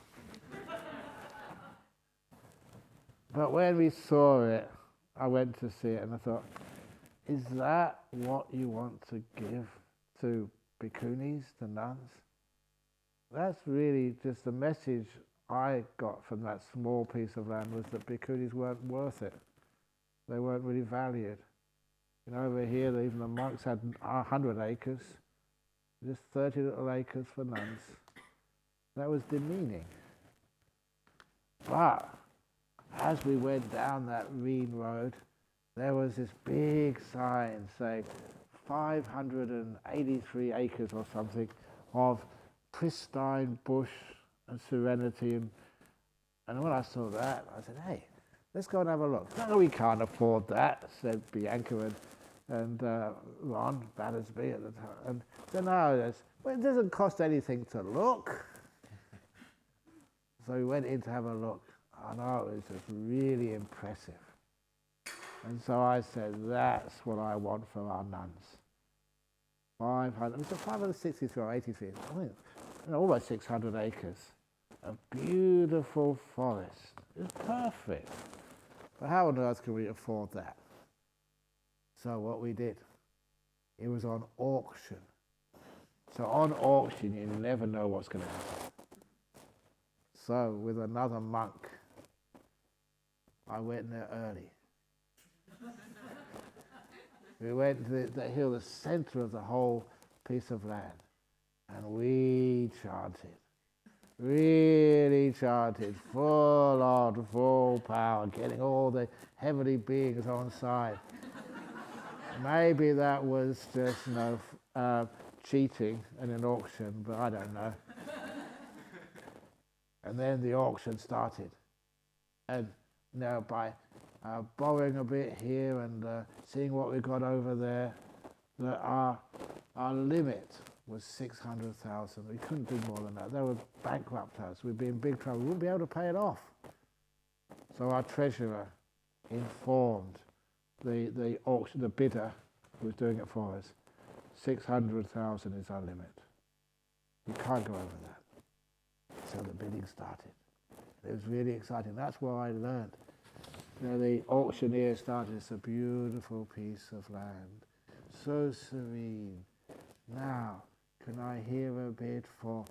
But when we saw it, I went to see it and I thought, is that what you want to give to bhikkhunis, to nuns? That's really just the message I got from that small piece of land, was that bhikkhunis weren't worth it. They weren't really valued. Over here, even the monks had 100 acres, just 30 little acres for nuns. That was demeaning. But as we went down that Reen Road, there was this big sign saying 583 acres or something of pristine bush and serenity. And when I saw that, I said, hey, let's go and have a look. No, we can't afford that, said Bianca and Ron Battersby at the time. And said, no, it doesn't cost anything to look. So we went in to have a look. And it was just really impressive. And so I said, that's what I want for our nuns. 500, it was 563 or 83, almost 600 acres. A beautiful forest. It was perfect. But how on earth can we afford that? So what we did, it was on auction. So on auction, you never know what's going to happen. So with another monk, I went there early. We went to the hill, the center of the whole piece of land. And we chanted. Really chanted, full on, full power, getting all the heavenly beings on side. Maybe that was just, cheating in an auction, but I don't know. And then the auction started. And now by borrowing a bit here and seeing what we got over there, that our limit was 600,000. We couldn't do more than that. They would bankrupt us. We'd be in big trouble. We wouldn't be able to pay it off. So our treasurer informed the auction, the bidder who was doing it for us, 600,000 is our limit. You can't go over that. So the bidding started. It was really exciting. That's where I learned. The auctioneer started. It's a beautiful piece of land, so serene. Now, can I hear a bid for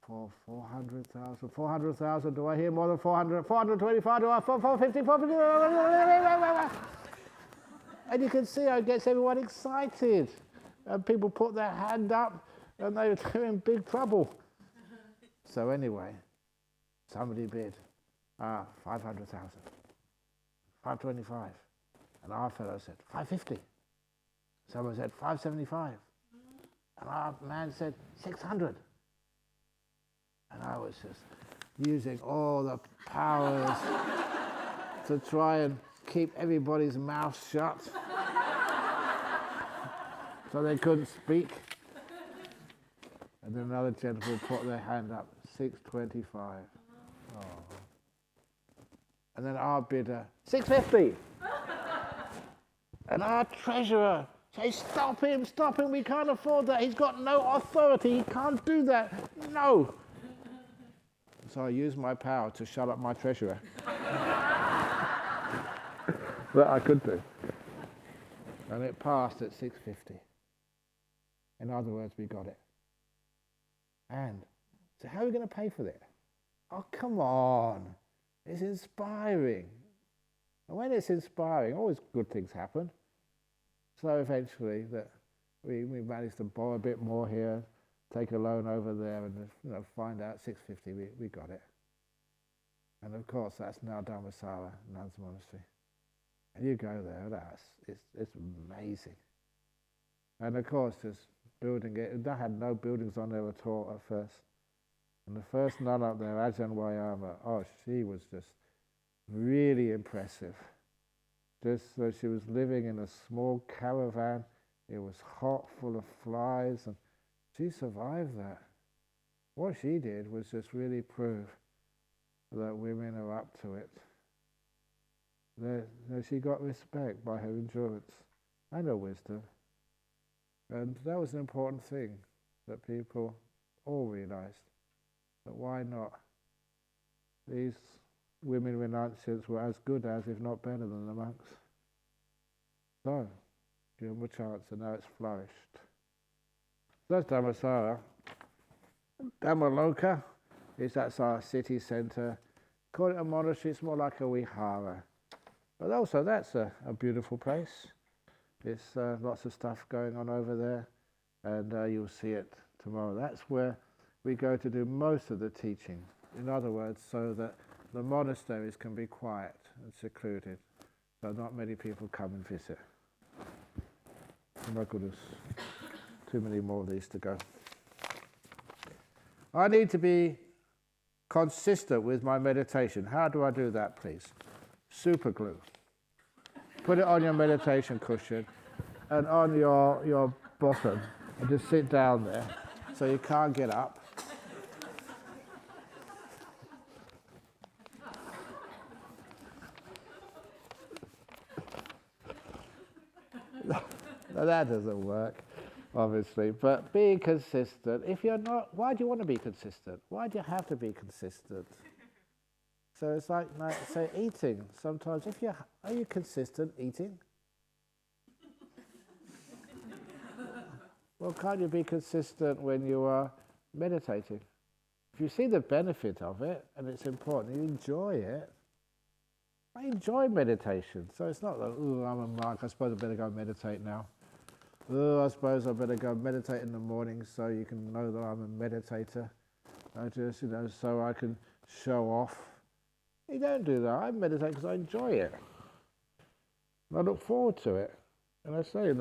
400,000? 400,000? Do I hear more than 400? 425? Do I 450? 450? And you can see how it gets everyone excited. And people put their hand up, and they're in big trouble. So anyway, somebody bid 500,000, 525, and our fellow said 550. Someone said 575. And our man said 600. And I was just using all the powers to try and keep everybody's mouth shut so they couldn't speak. And then another gentleman put their hand up, 625. Oh. And then our bidder, 650. And our treasurer, say, stop him, we can't afford that. He's got no authority, he can't do that. No. So I used my power to shut up my treasurer. That I could do. And it passed at 650. In other words, we got it. And so how are we going to pay for it? Oh, come on. It's inspiring. And when it's inspiring, always good things happen. So eventually that we managed to borrow a bit more here, take a loan over there, and find out 650, we got it. And of course that's now Dhammasara Nuns Monastery. And you go there, it's amazing. And of course just building it, they had no buildings on there at all at first. And the first nun up there, Ajahn Brahm, she was just really impressive. Just so she was living in a small caravan. It was hot, full of flies, and she survived that. What she did was just really prove that women are up to it. That she got respect by her endurance and her wisdom. And that was an important thing that people all realized. That why not? These women renunciants were as good as, if not better than, the monks. So, give them a chance, and now it's flourished. That's Dhammasara. Dhammaloka that's our city centre. Call it a monastery, it's more like a vihara. But also that's a beautiful place. It's lots of stuff going on over there, and you'll see it tomorrow. That's where we go to do most of the teaching. In other words, so that the monasteries can be quiet and secluded, so not many people come and visit. Oh my goodness, too many more of these to go. I need to be consistent with my meditation. How do I do that, please? Super glue. Put it on your meditation cushion and on your bottom, and just sit down there so you can't get up. Now that doesn't work, obviously, but being consistent, if you're not, why do you want to be consistent? Why do you have to be consistent? So it's like say eating. Sometimes are you consistent eating? Well, can't you be consistent when you are meditating? If you see the benefit of it, and it's important, you enjoy it. I enjoy meditation, so it's not like, I'm a monk, I suppose I better go meditate now. oh, I suppose I better go meditate in the morning so you can know that I'm a meditator. I just, so I can show off. You don't do that. I meditate because I enjoy it. I look forward to it. And I say,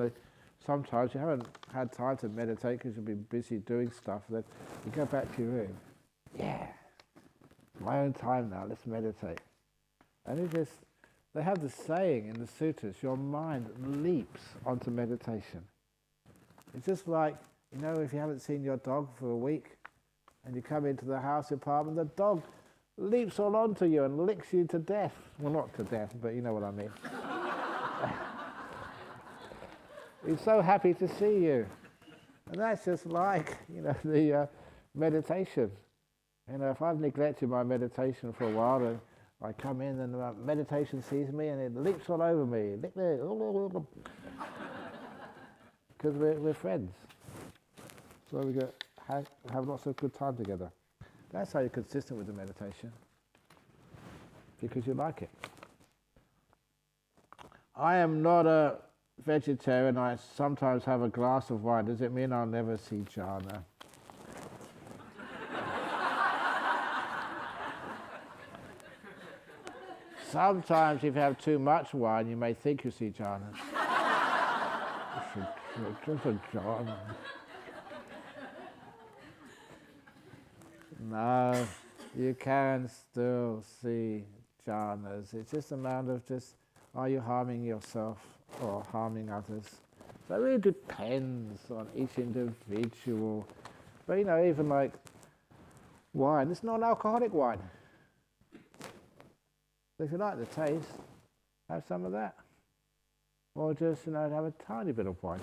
sometimes you haven't had time to meditate because you've been busy doing stuff. Then you go back to your room. Yeah, my own time now. Let's meditate. And they have the saying in the sutras, your mind leaps onto meditation. It's just like, if you haven't seen your dog for a week and you come into the house apartment, the dog leaps all onto you and licks you to death. Well, not to death, but you know what I mean. He's so happy to see you. And that's just like, the meditation. If I've neglected my meditation for a while, and I come in and meditation sees me and it leaps all over me. Because we're friends. So we have lots of good time together. That's how you're consistent with the meditation. Because you like it. I am not a vegetarian. I sometimes have a glass of wine. Does it mean I'll never see Jhana? Sometimes if you have too much wine, you may think you see Jhana. Just a Jhana. No, you can still see jhanas. It's just a matter of are you harming yourself or harming others? So it really depends on each individual. But even like wine, it's not alcoholic wine. So if you like the taste, have some of that. Or just, have a tiny bit of wine.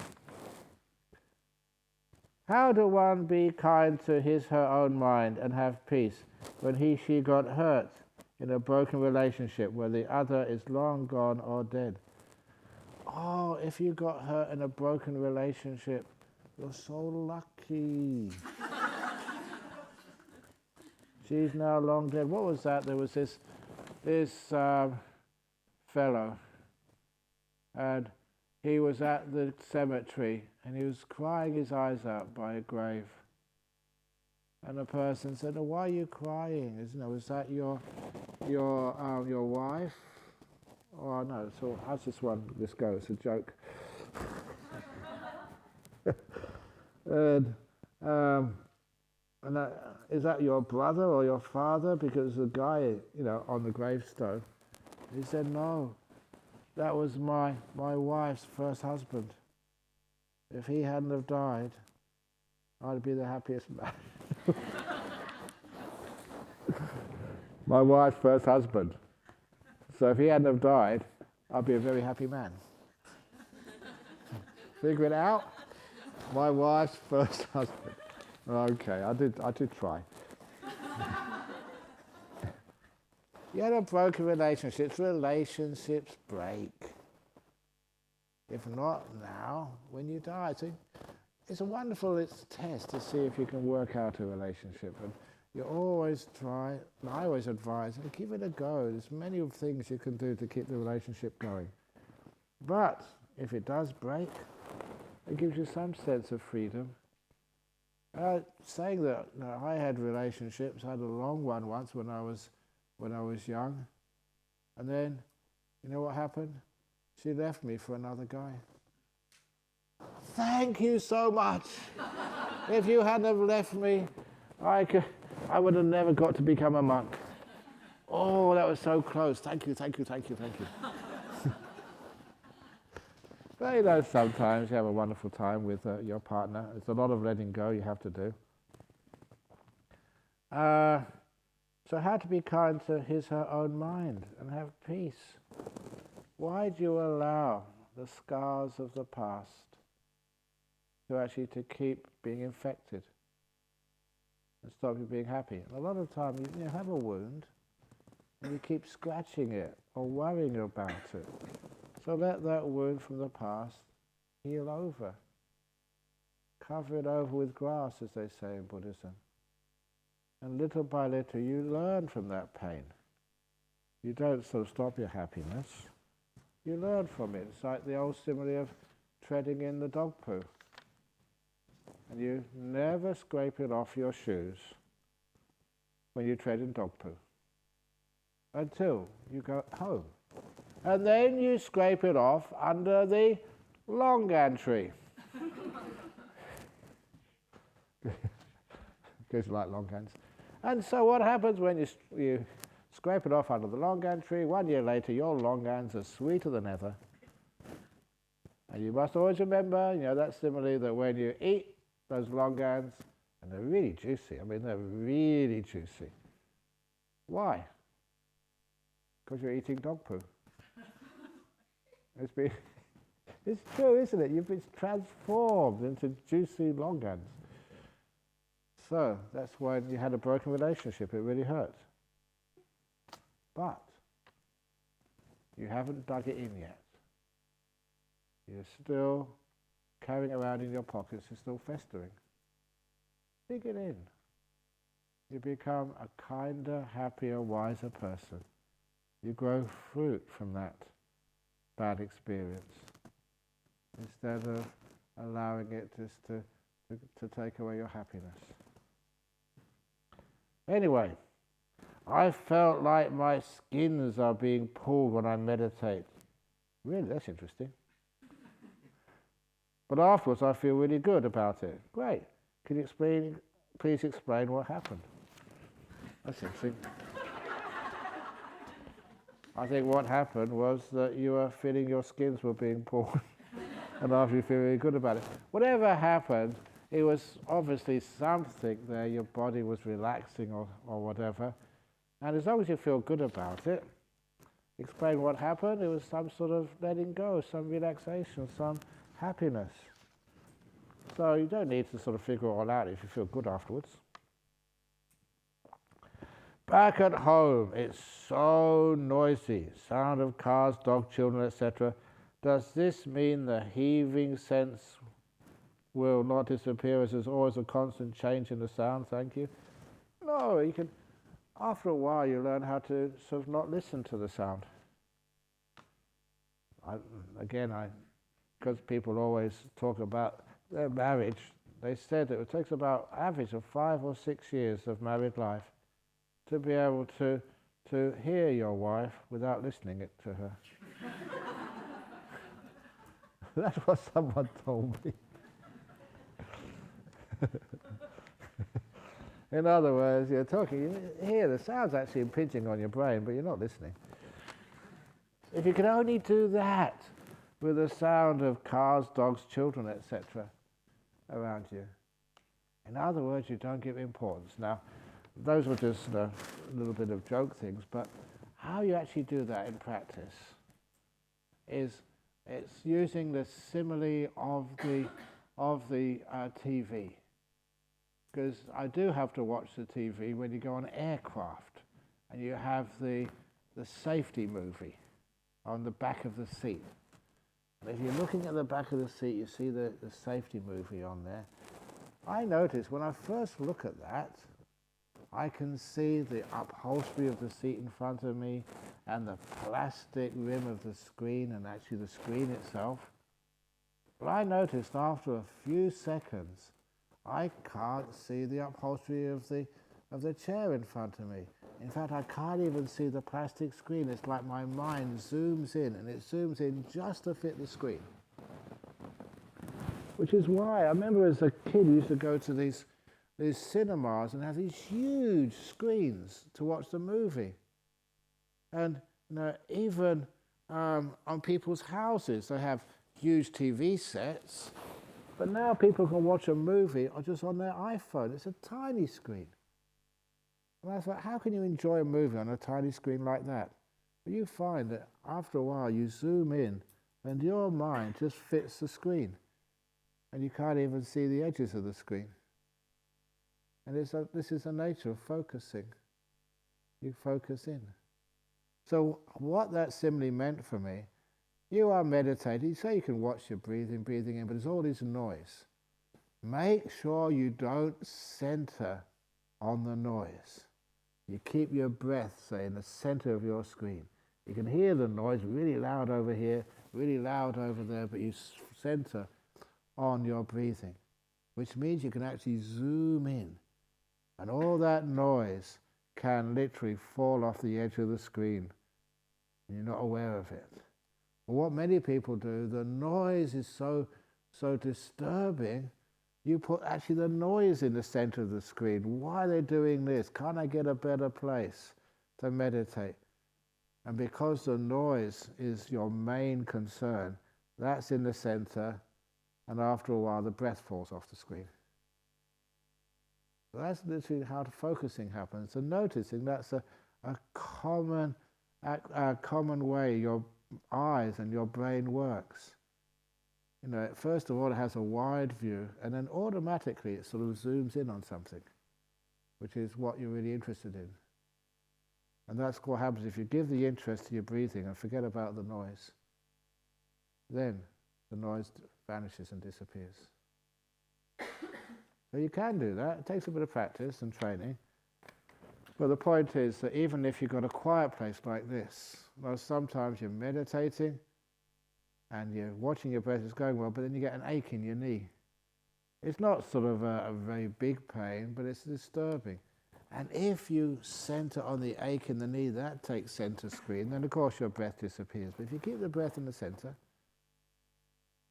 How do one be kind to her own mind and have peace when she got hurt in a broken relationship where the other is long gone or dead? Oh, if you got hurt in a broken relationship, you're so lucky. She's now long dead. What was that? There was this fellow, and he was at the cemetery and he was crying his eyes out by a grave. And the person said, "Oh, why are you crying? Was that your wife?" Oh no. So how's this go? It's a joke. Is that your brother or your father? Because the guy, on the gravestone, he said, "No, that was my wife's first husband. If he hadn't have died, I'd be the happiest man." My wife's first husband. So if he hadn't have died, I'd be a very happy man. Figure it out? My wife's first husband. Okay, I did try. You had a broken relationships break. If not now, when you die. So it's a wonderful test to see if you can work out a relationship. And you always try, and I always advise, give it a go. There's many things you can do to keep the relationship going. But if it does break, it gives you some sense of freedom. Saying that I had relationships, I had a long one once when I was young, and then, you know what happened? She left me for another guy. Thank you so much. If you hadn't have left me, I would have never got to become a monk. Oh, that was so close. Thank you. But sometimes you have a wonderful time with your partner. It's a lot of letting go you have to do. So how to be kind to her own mind and have peace? Why do you allow the scars of the past to keep being infected and stop you being happy? And a lot of time you have a wound and you keep scratching it or worrying about it. So let that wound from the past heal over. Cover it over with grass, as they say in Buddhism. And little by little you learn from that pain. You don't sort of stop your happiness. You learn from it. It's like the old simile of treading in the dog poo. And you never scrape it off your shoes when you tread in dog poo until you go home. And then you scrape it off under the longan tree. Because you like longans. And so what happens when you scrape it off under the longan tree? 1 year later, your longans are sweeter than ever. And you must always remember, that simile that when you eat those longans, and they're really juicy. I mean, they're really juicy. Why? Because you're eating dog poo. It's true, isn't it? You've been transformed into juicy longans. So that's why you had a broken relationship. It really hurt. But you haven't dug it in yet. You're still carrying around in your pockets. It's still festering. Dig it in. You become a kinder, happier, wiser person. You grow fruit from that bad experience instead of allowing it just to take away your happiness. Anyway, I felt like my skins are being pulled when I meditate. Really, that's interesting. But afterwards I feel really good about it. Great. Can you please explain what happened? That's interesting. I think what happened was that you were feeling your skins were being pulled and after you feel really good about it. Whatever happened, it was obviously something there, your body was relaxing or whatever. And as long as you feel good about it, explain what happened. It was some sort of letting go, some relaxation, some happiness. So you don't need to sort of figure it all out if you feel good afterwards. Back at home, it's so noisy. Sound of cars, dog, children, etc. Does this mean the heaving sense will not disappear as there's always a constant change in the sound? Thank you. No, you can. After a while, you learn how to sort of not listen to the sound. Because people always talk about their marriage, they said that it takes about average of 5 or 6 years of married life to be able to hear your wife without listening it to her. That's what someone told me. In other words, you're talking, you hear the sound's actually impinging on your brain, but you're not listening. If you can only do that with the sound of cars, dogs, children, etc. around you. In other words, you don't give importance. Now, those were just a little bit of joke things, but how you actually do that in practice is it's using the simile of the TV. Because I do have to watch the TV when you go on aircraft and you have the safety movie on the back of the seat. And if you're looking at the back of the seat, you see the safety movie on there. I notice when I first look at that, I can see the upholstery of the seat in front of me and the plastic rim of the screen and actually the screen itself. But I noticed after a few seconds, I can't see the upholstery of the chair in front of me. In fact, I can't even see the plastic screen. It's like my mind zooms in, and it zooms in just to fit the screen. Which is why I remember as a kid, we used to go to these cinemas and have these huge screens to watch the movie. And even on people's houses, they have huge TV sets. But now people can watch a movie or just on their iPhone. It's a tiny screen. And I thought, how can you enjoy a movie on a tiny screen like that? But you find that after a while you zoom in and your mind just fits the screen. And you can't even see the edges of the screen. And this is the nature of focusing. You focus in. So what that simile meant for me, you are meditating, you say you can watch your breathing in, but there's all this noise. Make sure you don't center on the noise. You keep your breath, say, in the center of your screen. You can hear the noise really loud over here, really loud over there, but you center on your breathing, which means you can actually zoom in, and all that noise can literally fall off the edge of the screen, and you're not aware of it. But what many people do, the noise is so disturbing, you put actually the noise in the center of the screen. Why are they doing this? Can't I get a better place to meditate? And because the noise is your main concern, that's in the center, and after a while the breath falls off the screen. So that's literally how the focusing happens. And noticing that's a common way your eyes and your brain works. You know, first of all it has a wide view, and then automatically it sort of zooms in on something, which is what you're really interested in. And that's what happens if you give the interest to your breathing and forget about the noise. Then the noise vanishes and disappears. So you can do that. It takes a bit of practice and training. But the point is that even if you've got a quiet place like this, well, sometimes you're meditating and you're watching your breath, it's going well, but then you get an ache in your knee. It's not sort of a very big pain, but it's disturbing. And if you center on the ache in the knee, that takes center screen, then of course your breath disappears. But if you keep the breath in the center,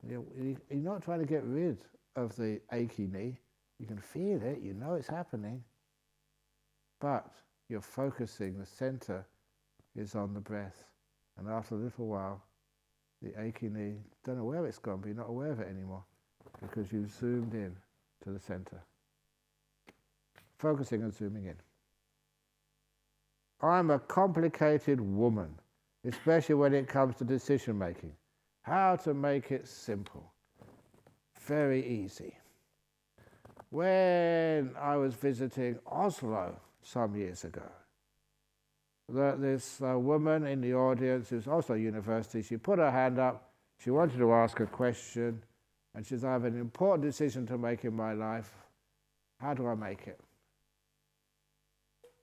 you're not trying to get rid of the achy knee. You can feel it, you know it's happening, but you're focusing, the center is on the breath. And after a little while, the achy knee, don't know where it's gone, but you're not aware of it anymore because you've zoomed in to the center. Focusing and zooming in. I'm a complicated woman, especially when it comes to decision making. How to make it simple. Very easy. When I was visiting Oslo some years ago, this woman in the audience, who's also university, she put her hand up, she wanted to ask a question, and she said, I have an important decision to make in my life. How do I make it?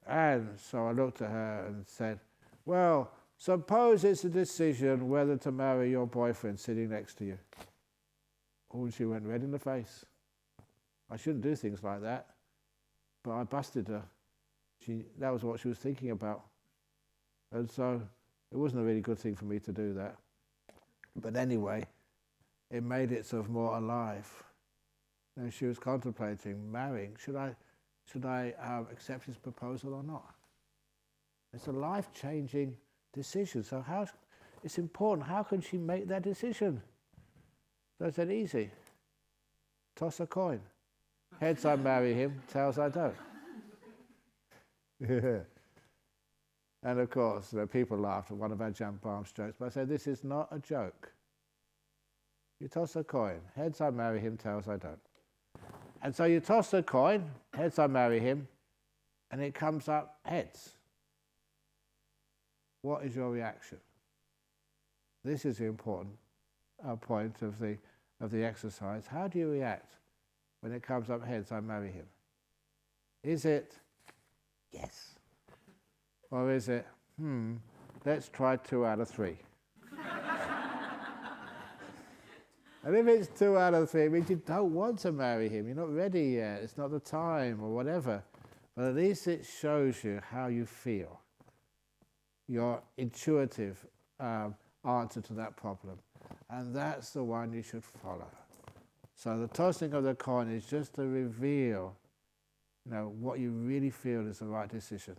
And so I looked at her and said, well, suppose it's a decision whether to marry your boyfriend sitting next to you. Oh, and she went red in the face. I shouldn't do things like that, but I busted her. That was what she was thinking about. And so it wasn't a really good thing for me to do that. But anyway, it made it sort of more alive. And she was contemplating marrying. Should I accept his proposal or not? It's a life-changing decision. So it's important. How can she make that decision? So I said, easy. Toss a coin. Heads, I marry him. Tails, I don't. And of course, people laughed at one of Ajahn Brahm's jokes, but I said, this is not a joke. You toss a coin. Heads, I marry him. Tails, I don't. And so you toss a coin. Heads, I marry him. And it comes up heads. What is your reaction? This is the important point of the exercise. How do you react when it comes up heads, I marry him? Is it yes? Or is it, let's try 2 out of 3? And if it's 2 out of 3, it means you don't want to marry him. You're not ready yet. It's not the time or whatever. But at least it shows you how you feel. Your intuitive answer to that problem. And that's the one you should follow. So the tossing of the coin is just to reveal, what you really feel is the right decision.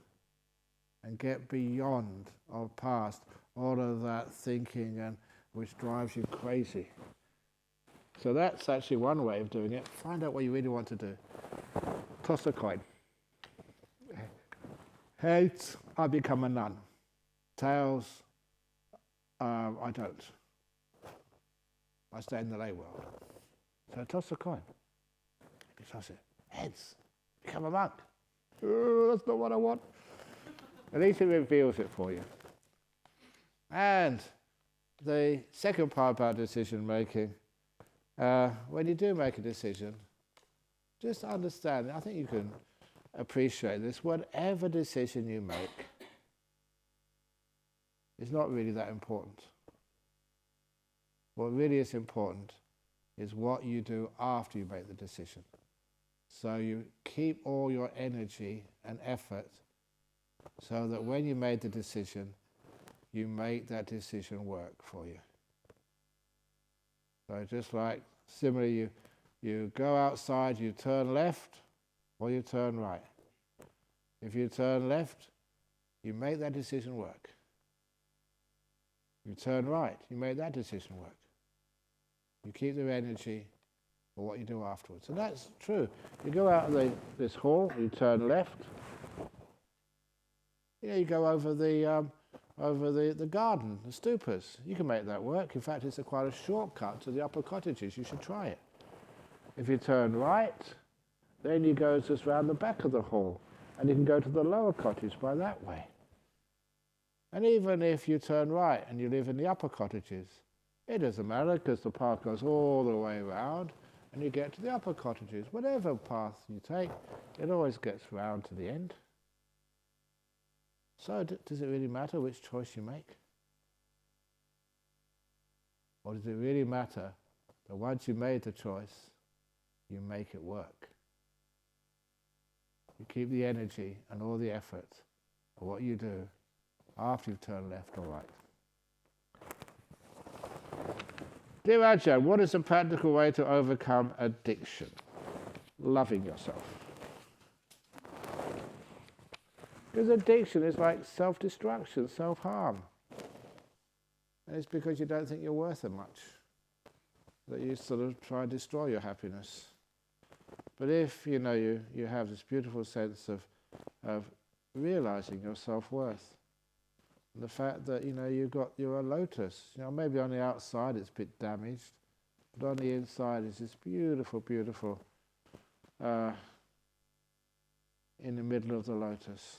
And get beyond or past all of that thinking and which drives you crazy. So that's actually one way of doing it. Find out what you really want to do. Toss a coin. Heads, I become a nun. Tails, I don't. I stay in the lay world. So toss a coin. You toss it. Heads, become a monk. That's not what I want. At least it reveals it for you. And the second part about decision making, when you do make a decision, just understand, I think you can appreciate this, whatever decision you make, is not really that important. What really is important is what you do after you make the decision. So you keep all your energy and effort so that when you made the decision, you make that decision work for you. So just like, similarly, you go outside, you turn left or you turn right. If you turn left, you make that decision work. You turn right, you make that decision work. You keep the energy for what you do afterwards. And that's true. You go out of this hall, you turn left. You go over the garden, the stupas. You can make that work. In fact, it's quite a shortcut to the upper cottages. You should try it. If you turn right, then you go just round the back of the hall, and you can go to the lower cottage by that way. And even if you turn right and you live in the upper cottages, it doesn't matter because the path goes all the way around and you get to the upper cottages. Whatever path you take, it always gets round to the end. So does it really matter which choice you make? Or does it really matter that once you made the choice, you make it work? You keep the energy and all the effort for what you do after you've turned left or right. Dear Ajahn, what is a practical way to overcome addiction? Loving yourself. Because addiction is like self-destruction, self-harm. And it's because you don't think you're worth it much that you sort of try and destroy your happiness. But if you have this beautiful sense of realizing your self-worth, the fact that you're a lotus, maybe on the outside it's a bit damaged, but on the inside is this beautiful, beautiful in the middle of the lotus.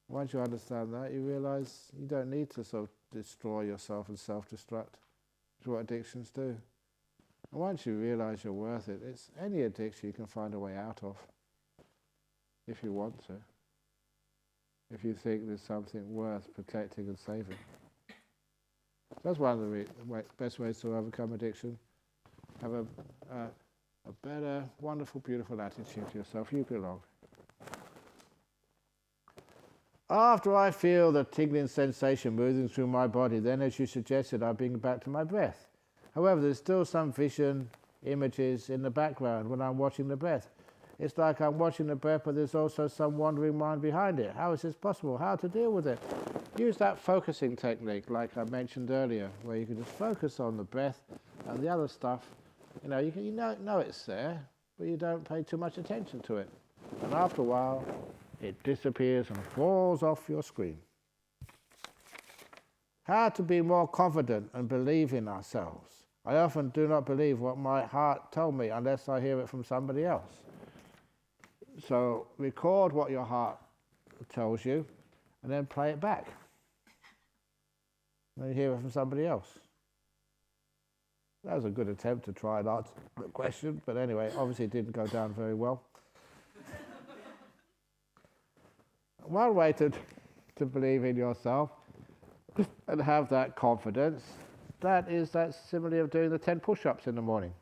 Once you understand that, you realize you don't need to sort of destroy yourself and self-destruct, which is what addictions do. And once you realize you're worth it, it's any addiction you can find a way out of, if you want to. If you think there's something worth protecting and saving. That's one of the best ways to overcome addiction. Have a better, wonderful, beautiful attitude to yourself. You belong. After I feel the tingling sensation moving through my body, then as you suggested, I bring it back to my breath. However, there's still some vision, images in the background when I'm watching the breath. It's like I'm watching the breath, but there's also some wandering mind behind it. How is this possible? How to deal with it? Use that focusing technique, like I mentioned earlier, where you can just focus on the breath and the other stuff. You know it's there, but you don't pay too much attention to it. And after a while, it disappears and falls off your screen. How to be more confident and believe in ourselves. I often do not believe what my heart told me unless I hear it from somebody else. So record what your heart tells you and then play it back. Then you hear it from somebody else. That was a good attempt to try and answer the question, but anyway, obviously it didn't go down very well. One way to believe in yourself and have that confidence, that's similarly of doing the 10 push-ups in the morning.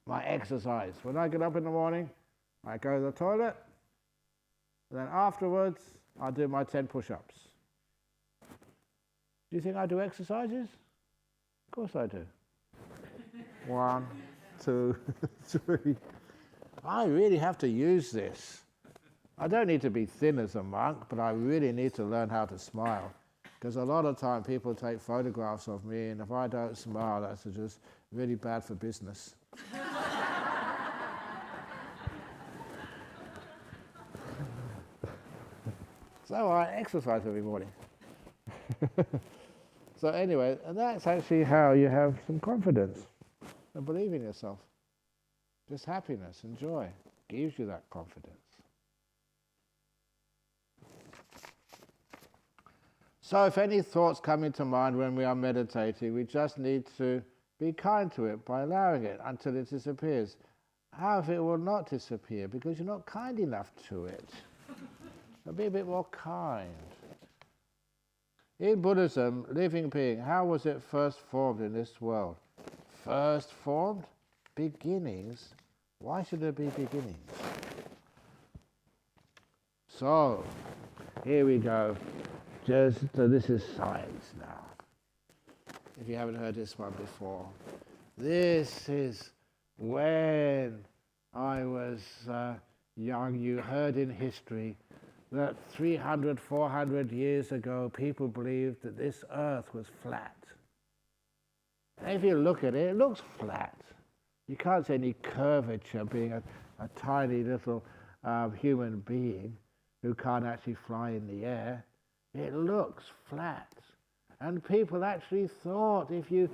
My exercise. When I get up in the morning, I go to the toilet, and then afterwards, I do my 10 push-ups. Do you think I do exercises? Of course I do. 1, 2, 3. I really have to use this. I don't need to be thin as a monk, but I really need to learn how to smile. Because a lot of time people take photographs of me, and if I don't smile, that's just really bad for business. So I exercise every morning. So anyway, and that's actually how you have some confidence and believe in yourself. Just happiness and joy gives you that confidence. So if any thoughts come into mind when we are meditating, we just need to be kind to it by allowing it until it disappears. How if it will not disappear? Because you're not kind enough to it. be a bit more kind. In Buddhism, living being, how was it first formed in this world? First formed? Beginnings? Why should there be beginnings? So, here we go. This is science now. If you haven't heard this one before. This is when I was young. You heard in history that 300, 400 years ago, people believed that this earth was flat. And if you look at it, it looks flat. You can't see any curvature being a tiny little human being who can't actually fly in the air. It looks flat. And people actually thought if you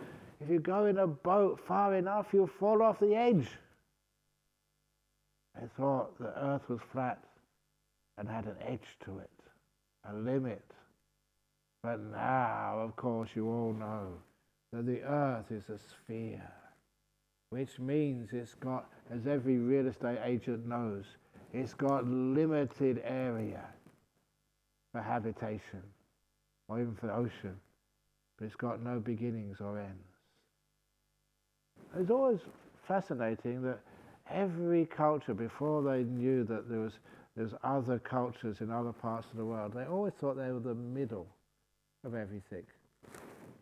go in a boat far enough, you'll fall off the edge. They thought the earth was flat and had an edge to it, a limit. But now, of course, you all know that the earth is a sphere, which means it's got, as every real estate agent knows, it's got limited area for habitation, or even for the ocean, but it's got no beginnings or ends. It's always fascinating that every culture, before they knew that there's other cultures in other parts of the world, they always thought they were the middle of everything.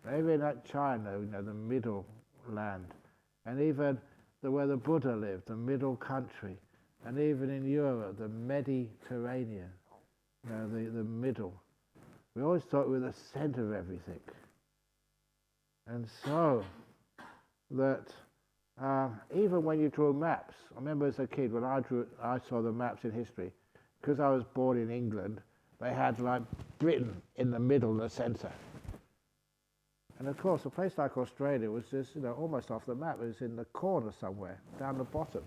Even at China, the middle land, and even where the Buddha lived, the middle country, and even in Europe, the Mediterranean, the middle. We always thought we were the center of everything. And so that even when you draw maps, I remember as a kid when I saw the maps in history, because I was born in England, they had like Britain in the middle, the center. And of course, a place like Australia was just, almost off the map. It was in the corner somewhere, down the bottom.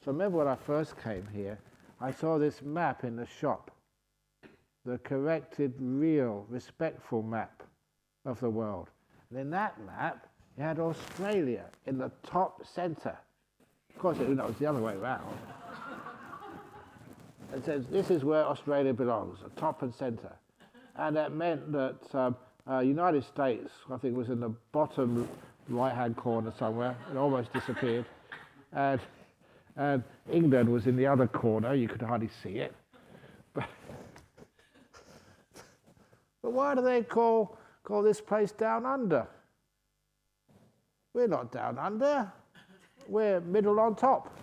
So I remember when I first came here, I saw this map in the shop, the corrected, real, respectful map of the world. And in that map, you had Australia in the top center. Of course, it was the other way around. It says, this is where Australia belongs, the top and center. And that meant that United States, I think, was in the bottom right-hand corner somewhere. It almost disappeared. And England was in the other corner. You could hardly see it. But why do they call this place down under? We're not down under. We're middle on top.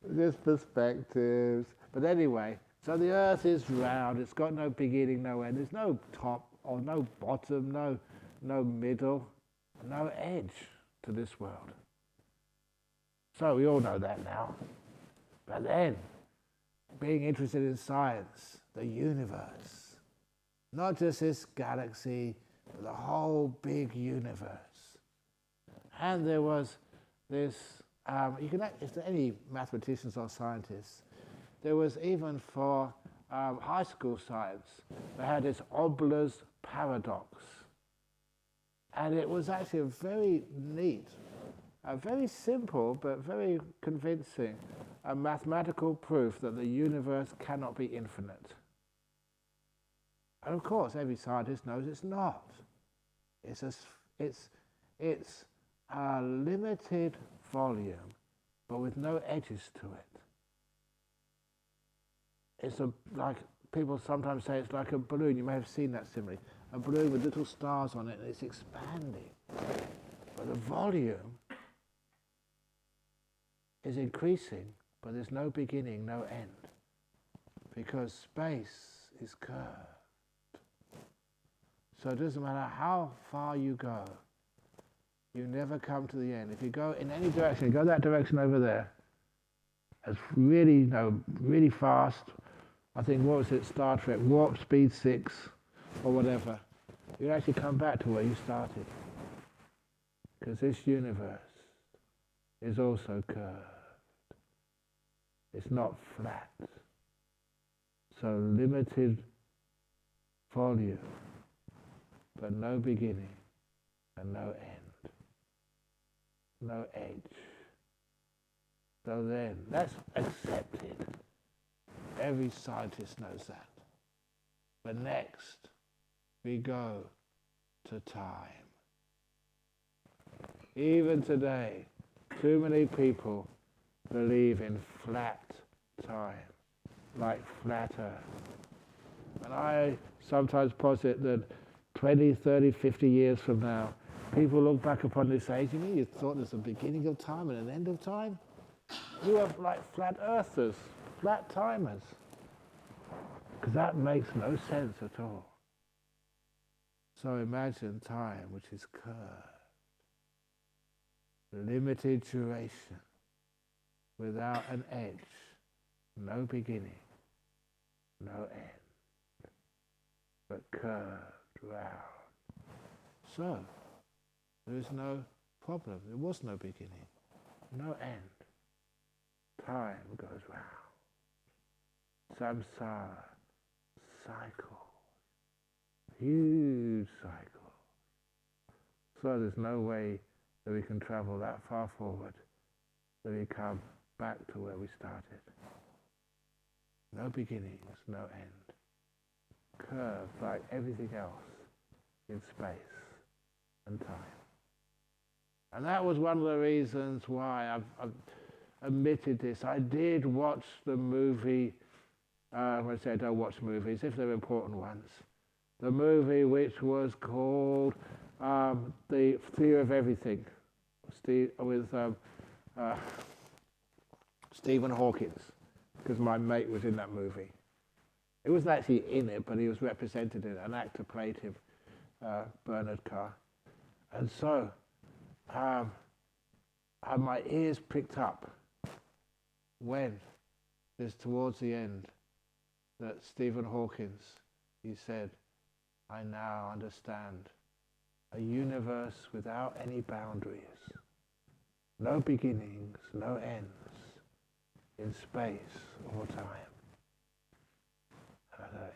There's perspectives. But anyway, so the earth is round. It's got no beginning, no end. There's no top or no bottom, no middle, no edge to this world. So we all know that now. But then, being interested in science, the universe, not just this galaxy, but the whole big universe. And there was this, if there are any mathematicians or scientists, there was even for high school science, they had this Obler's paradox. And it was actually a very neat, very simple, but very convincing mathematical proof that the universe cannot be infinite. And of course, every scientist knows it's not. It's a limited volume, but with no edges to it. It's like people sometimes say it's like a balloon. You may have seen that simile. A balloon with little stars on it, and it's expanding. But the volume is increasing, but there's no beginning, no end. Because space is curved. So it doesn't matter how far you go, you never come to the end. If you go in any direction, go that direction over there, it's really, really fast. I think, what was it, Star Trek, warp speed 6 or whatever. You actually come back to where you started. Because this universe is also curved. It's not flat. So limited volume, but no beginning and no end. No edge. So then, that's accepted. Every scientist knows that. But next, we go to time. Even today, too many people believe in flat time, like flat Earth. And I sometimes posit that 20, 30, 50 years from now, people look back upon this age, you mean you thought there's a beginning of time and an end of time? You are like flat earthers, flat timers. Because that makes no sense at all. So imagine time which is curved, limited duration, without an edge, no beginning, no end, but curved round. So, there is no problem, there was no beginning, no end. Time goes round. Samsara, cycle, huge cycle. So there's no way that we can travel that far forward, that we come back to where we started. No beginnings, no end. Curved like everything else in space and time. And that was one of the reasons why I've admitted this. I did watch the movie, when I say I don't watch movies, if they're important ones, the movie which was called The Theory of Everything, with Stephen Hawking, because my mate was in that movie. He wasn't actually in it, but he was represented in it. An actor played him, Bernard Carr. And so, my ears picked up when, it's towards the end, that Stephen Hawking, he said, I now understand a universe without any boundaries, no beginnings, no ends, in space or time. And I thought,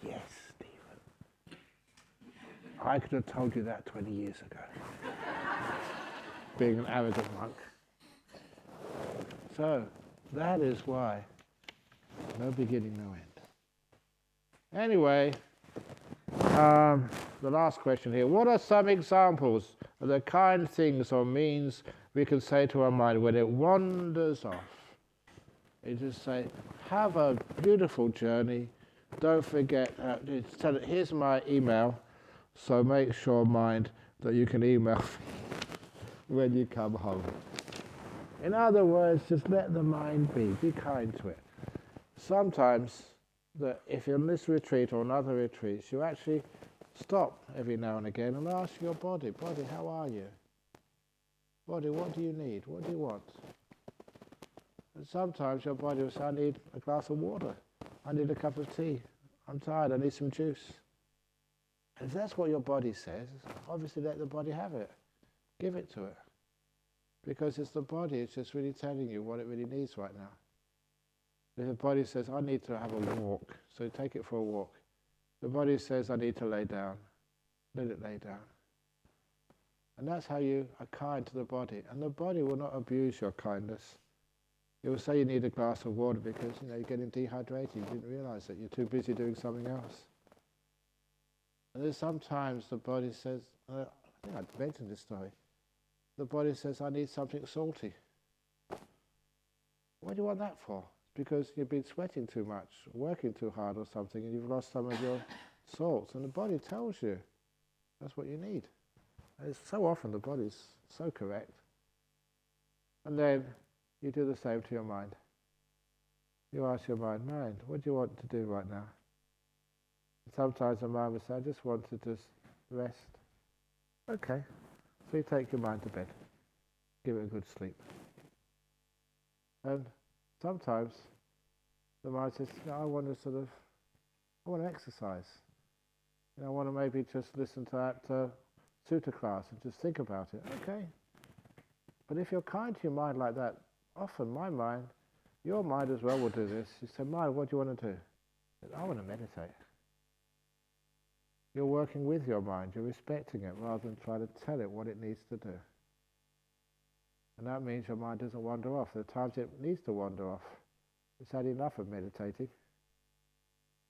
yes, Stephen. I could have told you that 20 years ago, being an arrogant monk. So, that is why no beginning, no end. Anyway, the last question here. What are some examples of the kind things or means we can say to our mind when it wanders off? You just say, have a beautiful journey. Don't forget, here's my email, so make sure, mind, that you can email me when you come home. In other words, just let the mind be kind to it. Sometimes, if you're in this retreat or another retreats, you actually stop every now and again and ask your body, how are you? Body, what do you need? What do you want? And sometimes your body will say, I need a glass of water. I need a cup of tea. I'm tired, I need some juice. And if that's what your body says, obviously let the body have it. Give it to it. Because it's the body, it's just really telling you what it really needs right now. If the body says, I need to have a walk, so take it for a walk. The body says, I need to lay down. Let it lay down. And that's how you are kind to the body. And the body will not abuse your kindness. It will say you need a glass of water because you're getting dehydrated. You didn't realize that you're too busy doing something else. And then sometimes the body says, I think I mentioned this story. The body says, I need something salty. What do you want that for? Because you've been sweating too much, working too hard or something, and you've lost some of your salts. And the body tells you that's what you need. And it's so often the body's so correct. And then you do the same to your mind. You ask your mind, what do you want to do right now? And sometimes the mind will say, I just want to just rest. Okay. So you take your mind to bed. Give it a good sleep. And sometimes the mind says, I want to exercise. I want to maybe just listen to that sutta class and just think about it. Okay. But if you're kind to your mind like that, often my mind, your mind as well will do this. You say, mind, what do you want to do? I want to meditate. You're working with your mind. You're respecting it rather than trying to tell it what it needs to do. And that means your mind doesn't wander off. There are times it needs to wander off. It's had enough of meditating.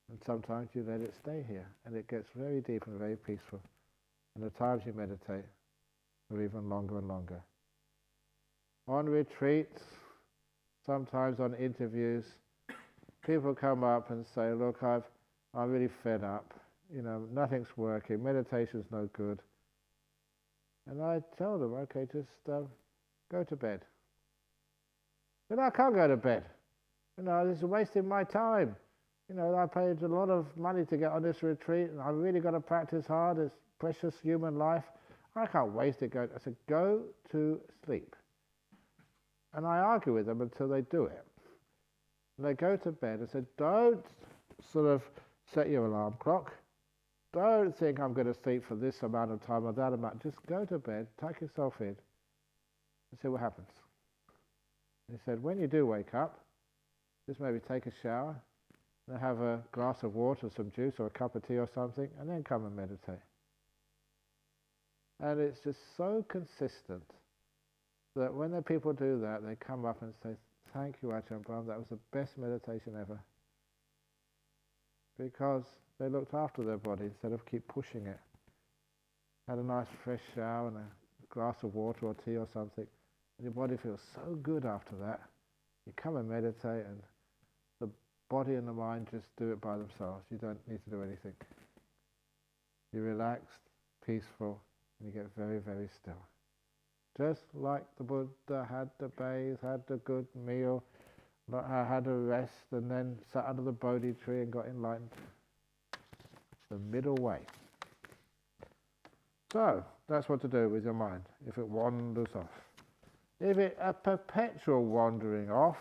And sometimes you let it stay here, and it gets very deep and very peaceful. And the times you meditate are even longer and longer. On retreats, sometimes on interviews, people come up and say, look, I'm really fed up. Nothing's working. Meditation's no good. And I tell them, okay, just go to bed. But I can't go to bed. This is wasting my time. I paid a lot of money to get on this retreat, and I've really got to practice hard. It's precious human life. I can't waste it. I said, go to sleep. And I argue with them until they do it. And they go to bed. I said, don't sort of set your alarm clock. Don't think I'm going to sleep for this amount of time or that amount. Just go to bed, tuck yourself in, and see what happens. He said, when you do wake up, just maybe take a shower, and have a glass of water, some juice, or a cup of tea or something, and then come and meditate. And it's just so consistent that when the people do that, they come up and say, thank you, Ajahn Brahm, that was the best meditation ever. Because they looked after their body instead of keep pushing it. Had a nice fresh shower and a glass of water or tea or something, and your body feels so good after that. You come and meditate, and the body and the mind just do it by themselves. You don't need to do anything. You're relaxed, peaceful, and you get very, very still. Just like the Buddha had to bathe, had a good meal, had a rest, and then sat under the Bodhi tree and got enlightened. The middle way. So, that's what to do with your mind if it wanders off. If it's a perpetual wandering off,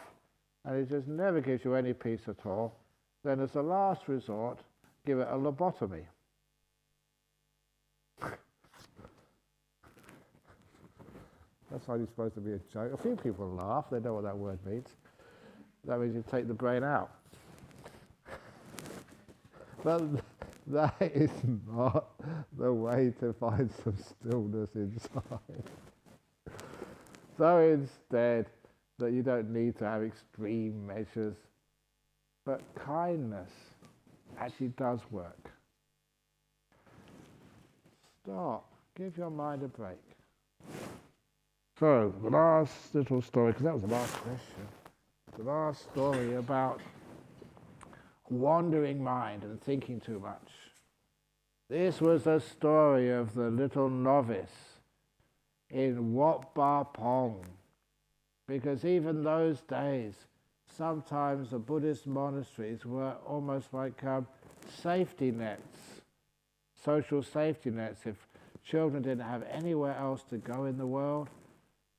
and it just never gives you any peace at all, then as a last resort, give it a lobotomy. That's only supposed to be a joke. A few people laugh, they know what that word means. That means you take the brain out. But that is not the way to find some stillness inside. So instead, that you don't need to have extreme measures, but kindness actually does work. Stop. Give your mind a break. So, the last little story, because that was the last question, the last story about wandering mind and thinking too much. This was a story of the little novice in Wat Ba Pong, because even those days, sometimes the Buddhist monasteries were almost like safety nets, social safety nets. If children didn't have anywhere else to go in the world,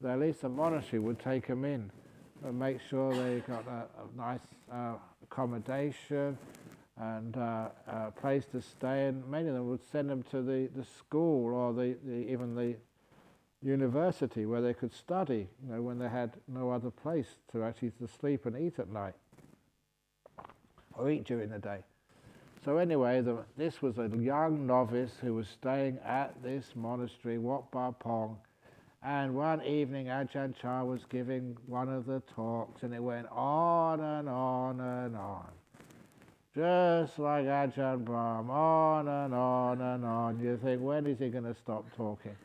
then at least the monastery would take them in and make sure they got a nice accommodation and a place to stay, and many of them would send them to the school or even the university where they could study, when they had no other place to actually to sleep and eat at night, or eat during the day. So anyway, this was a young novice who was staying at this monastery, Wat Ba Pong, and one evening Ajahn Chah was giving one of the talks, and it went on and on and on. Just like Ajahn Brahm, on and on and on. You think, when is he going to stop talking?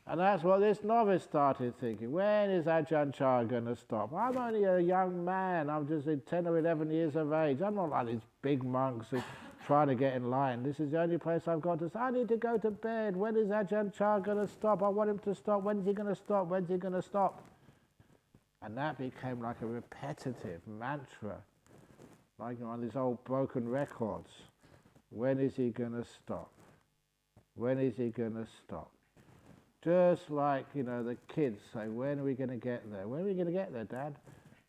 And that's what this novice started thinking. When is Ajahn Chah going to stop? I'm only a young man. I'm just 10 or 11 years of age. I'm not like these big monks who trying to get in line. This is the only place I've got to say, I need to go to bed. When is Ajahn Chah going to stop? I want him to stop. When is he going to stop? When's he going to stop? And that became like a repetitive mantra, like on these old broken records. When is he going to stop? When is he going to stop? Just like, the kids say, when are we going to get there? When are we going to get there, Dad?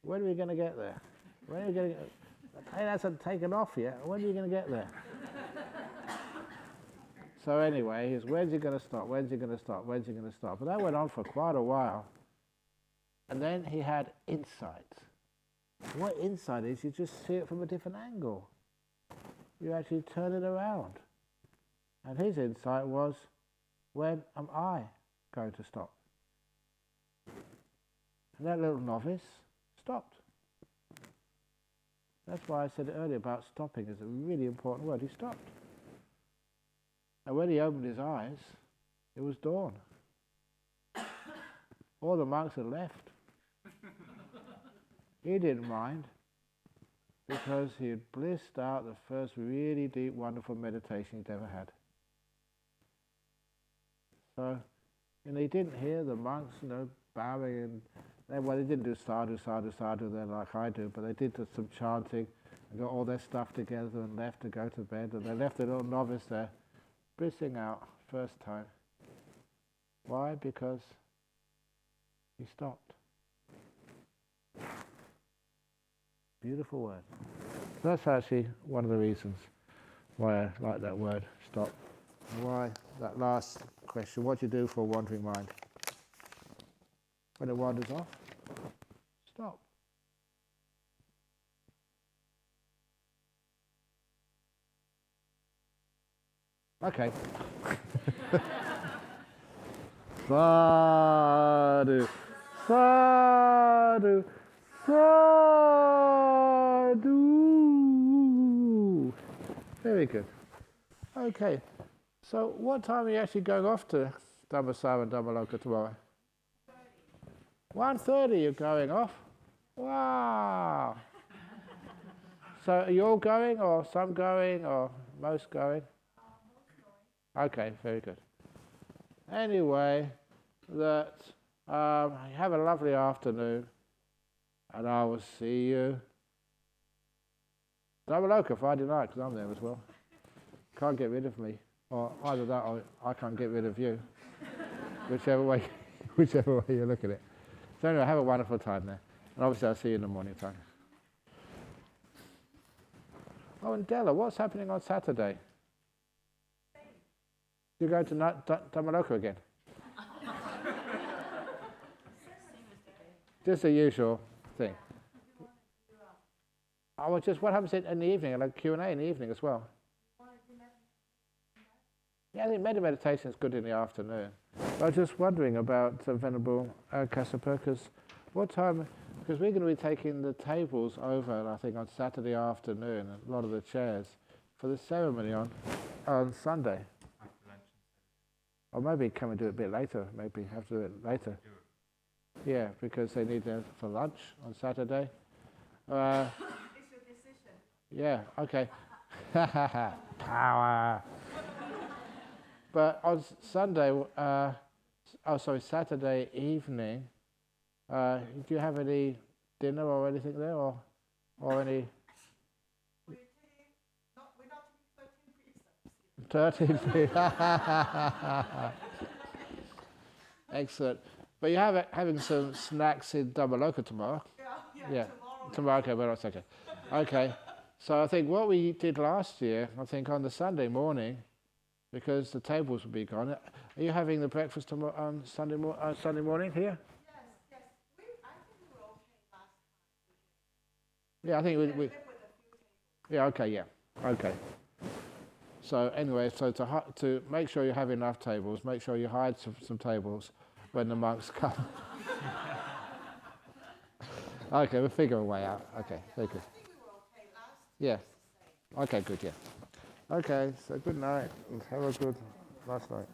When are we going to get there? When are we going to get there? The plane hasn't taken off yet. When are you going to get there? So anyway, when's he going to stop? When's he going to stop? When's he going to stop? And that went on for quite a while. And then he had insight. What insight is, you just see it from a different angle. You actually turn it around. And his insight was, when am I going to stop? And that little novice stopped. That's why I said earlier about stopping is a really important word. He stopped. And when he opened his eyes, it was dawn. All the monks had left. He didn't mind, because he had blissed out the first really deep, wonderful meditation he'd ever had. So, he didn't hear the monks, bowing and they didn't do sadhu, sadhu, sadhu there like I do, but they did some chanting and got all their stuff together and left to go to bed, and they left the little novice there, blissing out first time. Why? Because he stopped. Beautiful word. That's actually one of the reasons why I like that word, stop. And why that last question, what do you do for a wandering mind? When it wanders off, stop. Okay. Sadhu, sadhu, sadhu. Very good. Okay. So what time are you actually going off to Dhammasara and Dhammaloka tomorrow? 1:30 you're going off? Wow. So are you all going, or some going, or most going? Okay, very good. Anyway, have a lovely afternoon, and I will see you Dhammaloka Friday night, because I'm there as well. Can't get rid of me, or either that or I can't get rid of you. whichever way you look at it. So anyway, have a wonderful time there, and obviously I'll see you in the morning time. Oh, and Della, what's happening on Saturday? You go to Dhammaloka again? Just the usual thing. Oh, just what happens in the evening, like Q&A in the evening as well? Yeah, I think meditation is good in the afternoon. But I was just wondering about Venerable Kassapa, because what time, because we're going to be taking the tables over, I think, on Saturday afternoon, a lot of the chairs, for the ceremony on Sunday. Or maybe can we do it a bit later? Maybe have to do it later. Yeah, because they need them for lunch on Saturday. It's your decision. Yeah, okay. Power. But on Sunday, Saturday evening, do you have any dinner or anything there, or any? We're not taking 13 precepts. Excellent. But you're having some snacks in Dhammaloka tomorrow? Yeah. Tomorrow, okay, well, that's okay. Okay, so I think what we did last year, I think on the Sunday morning, because the tables will be gone, are you having the breakfast tomorrow on Sunday morning here? Yes. I think we were okay last time. Yeah, I think we With a few tables. yeah, okay, yeah, okay. So anyway, so to make sure you have enough tables, make sure you hide some tables when the monks come. Okay, we'll figure a way out. Okay, very good. I think we were okay last time. Yeah. Okay, good, yeah. Okay, so good night and have a good last night.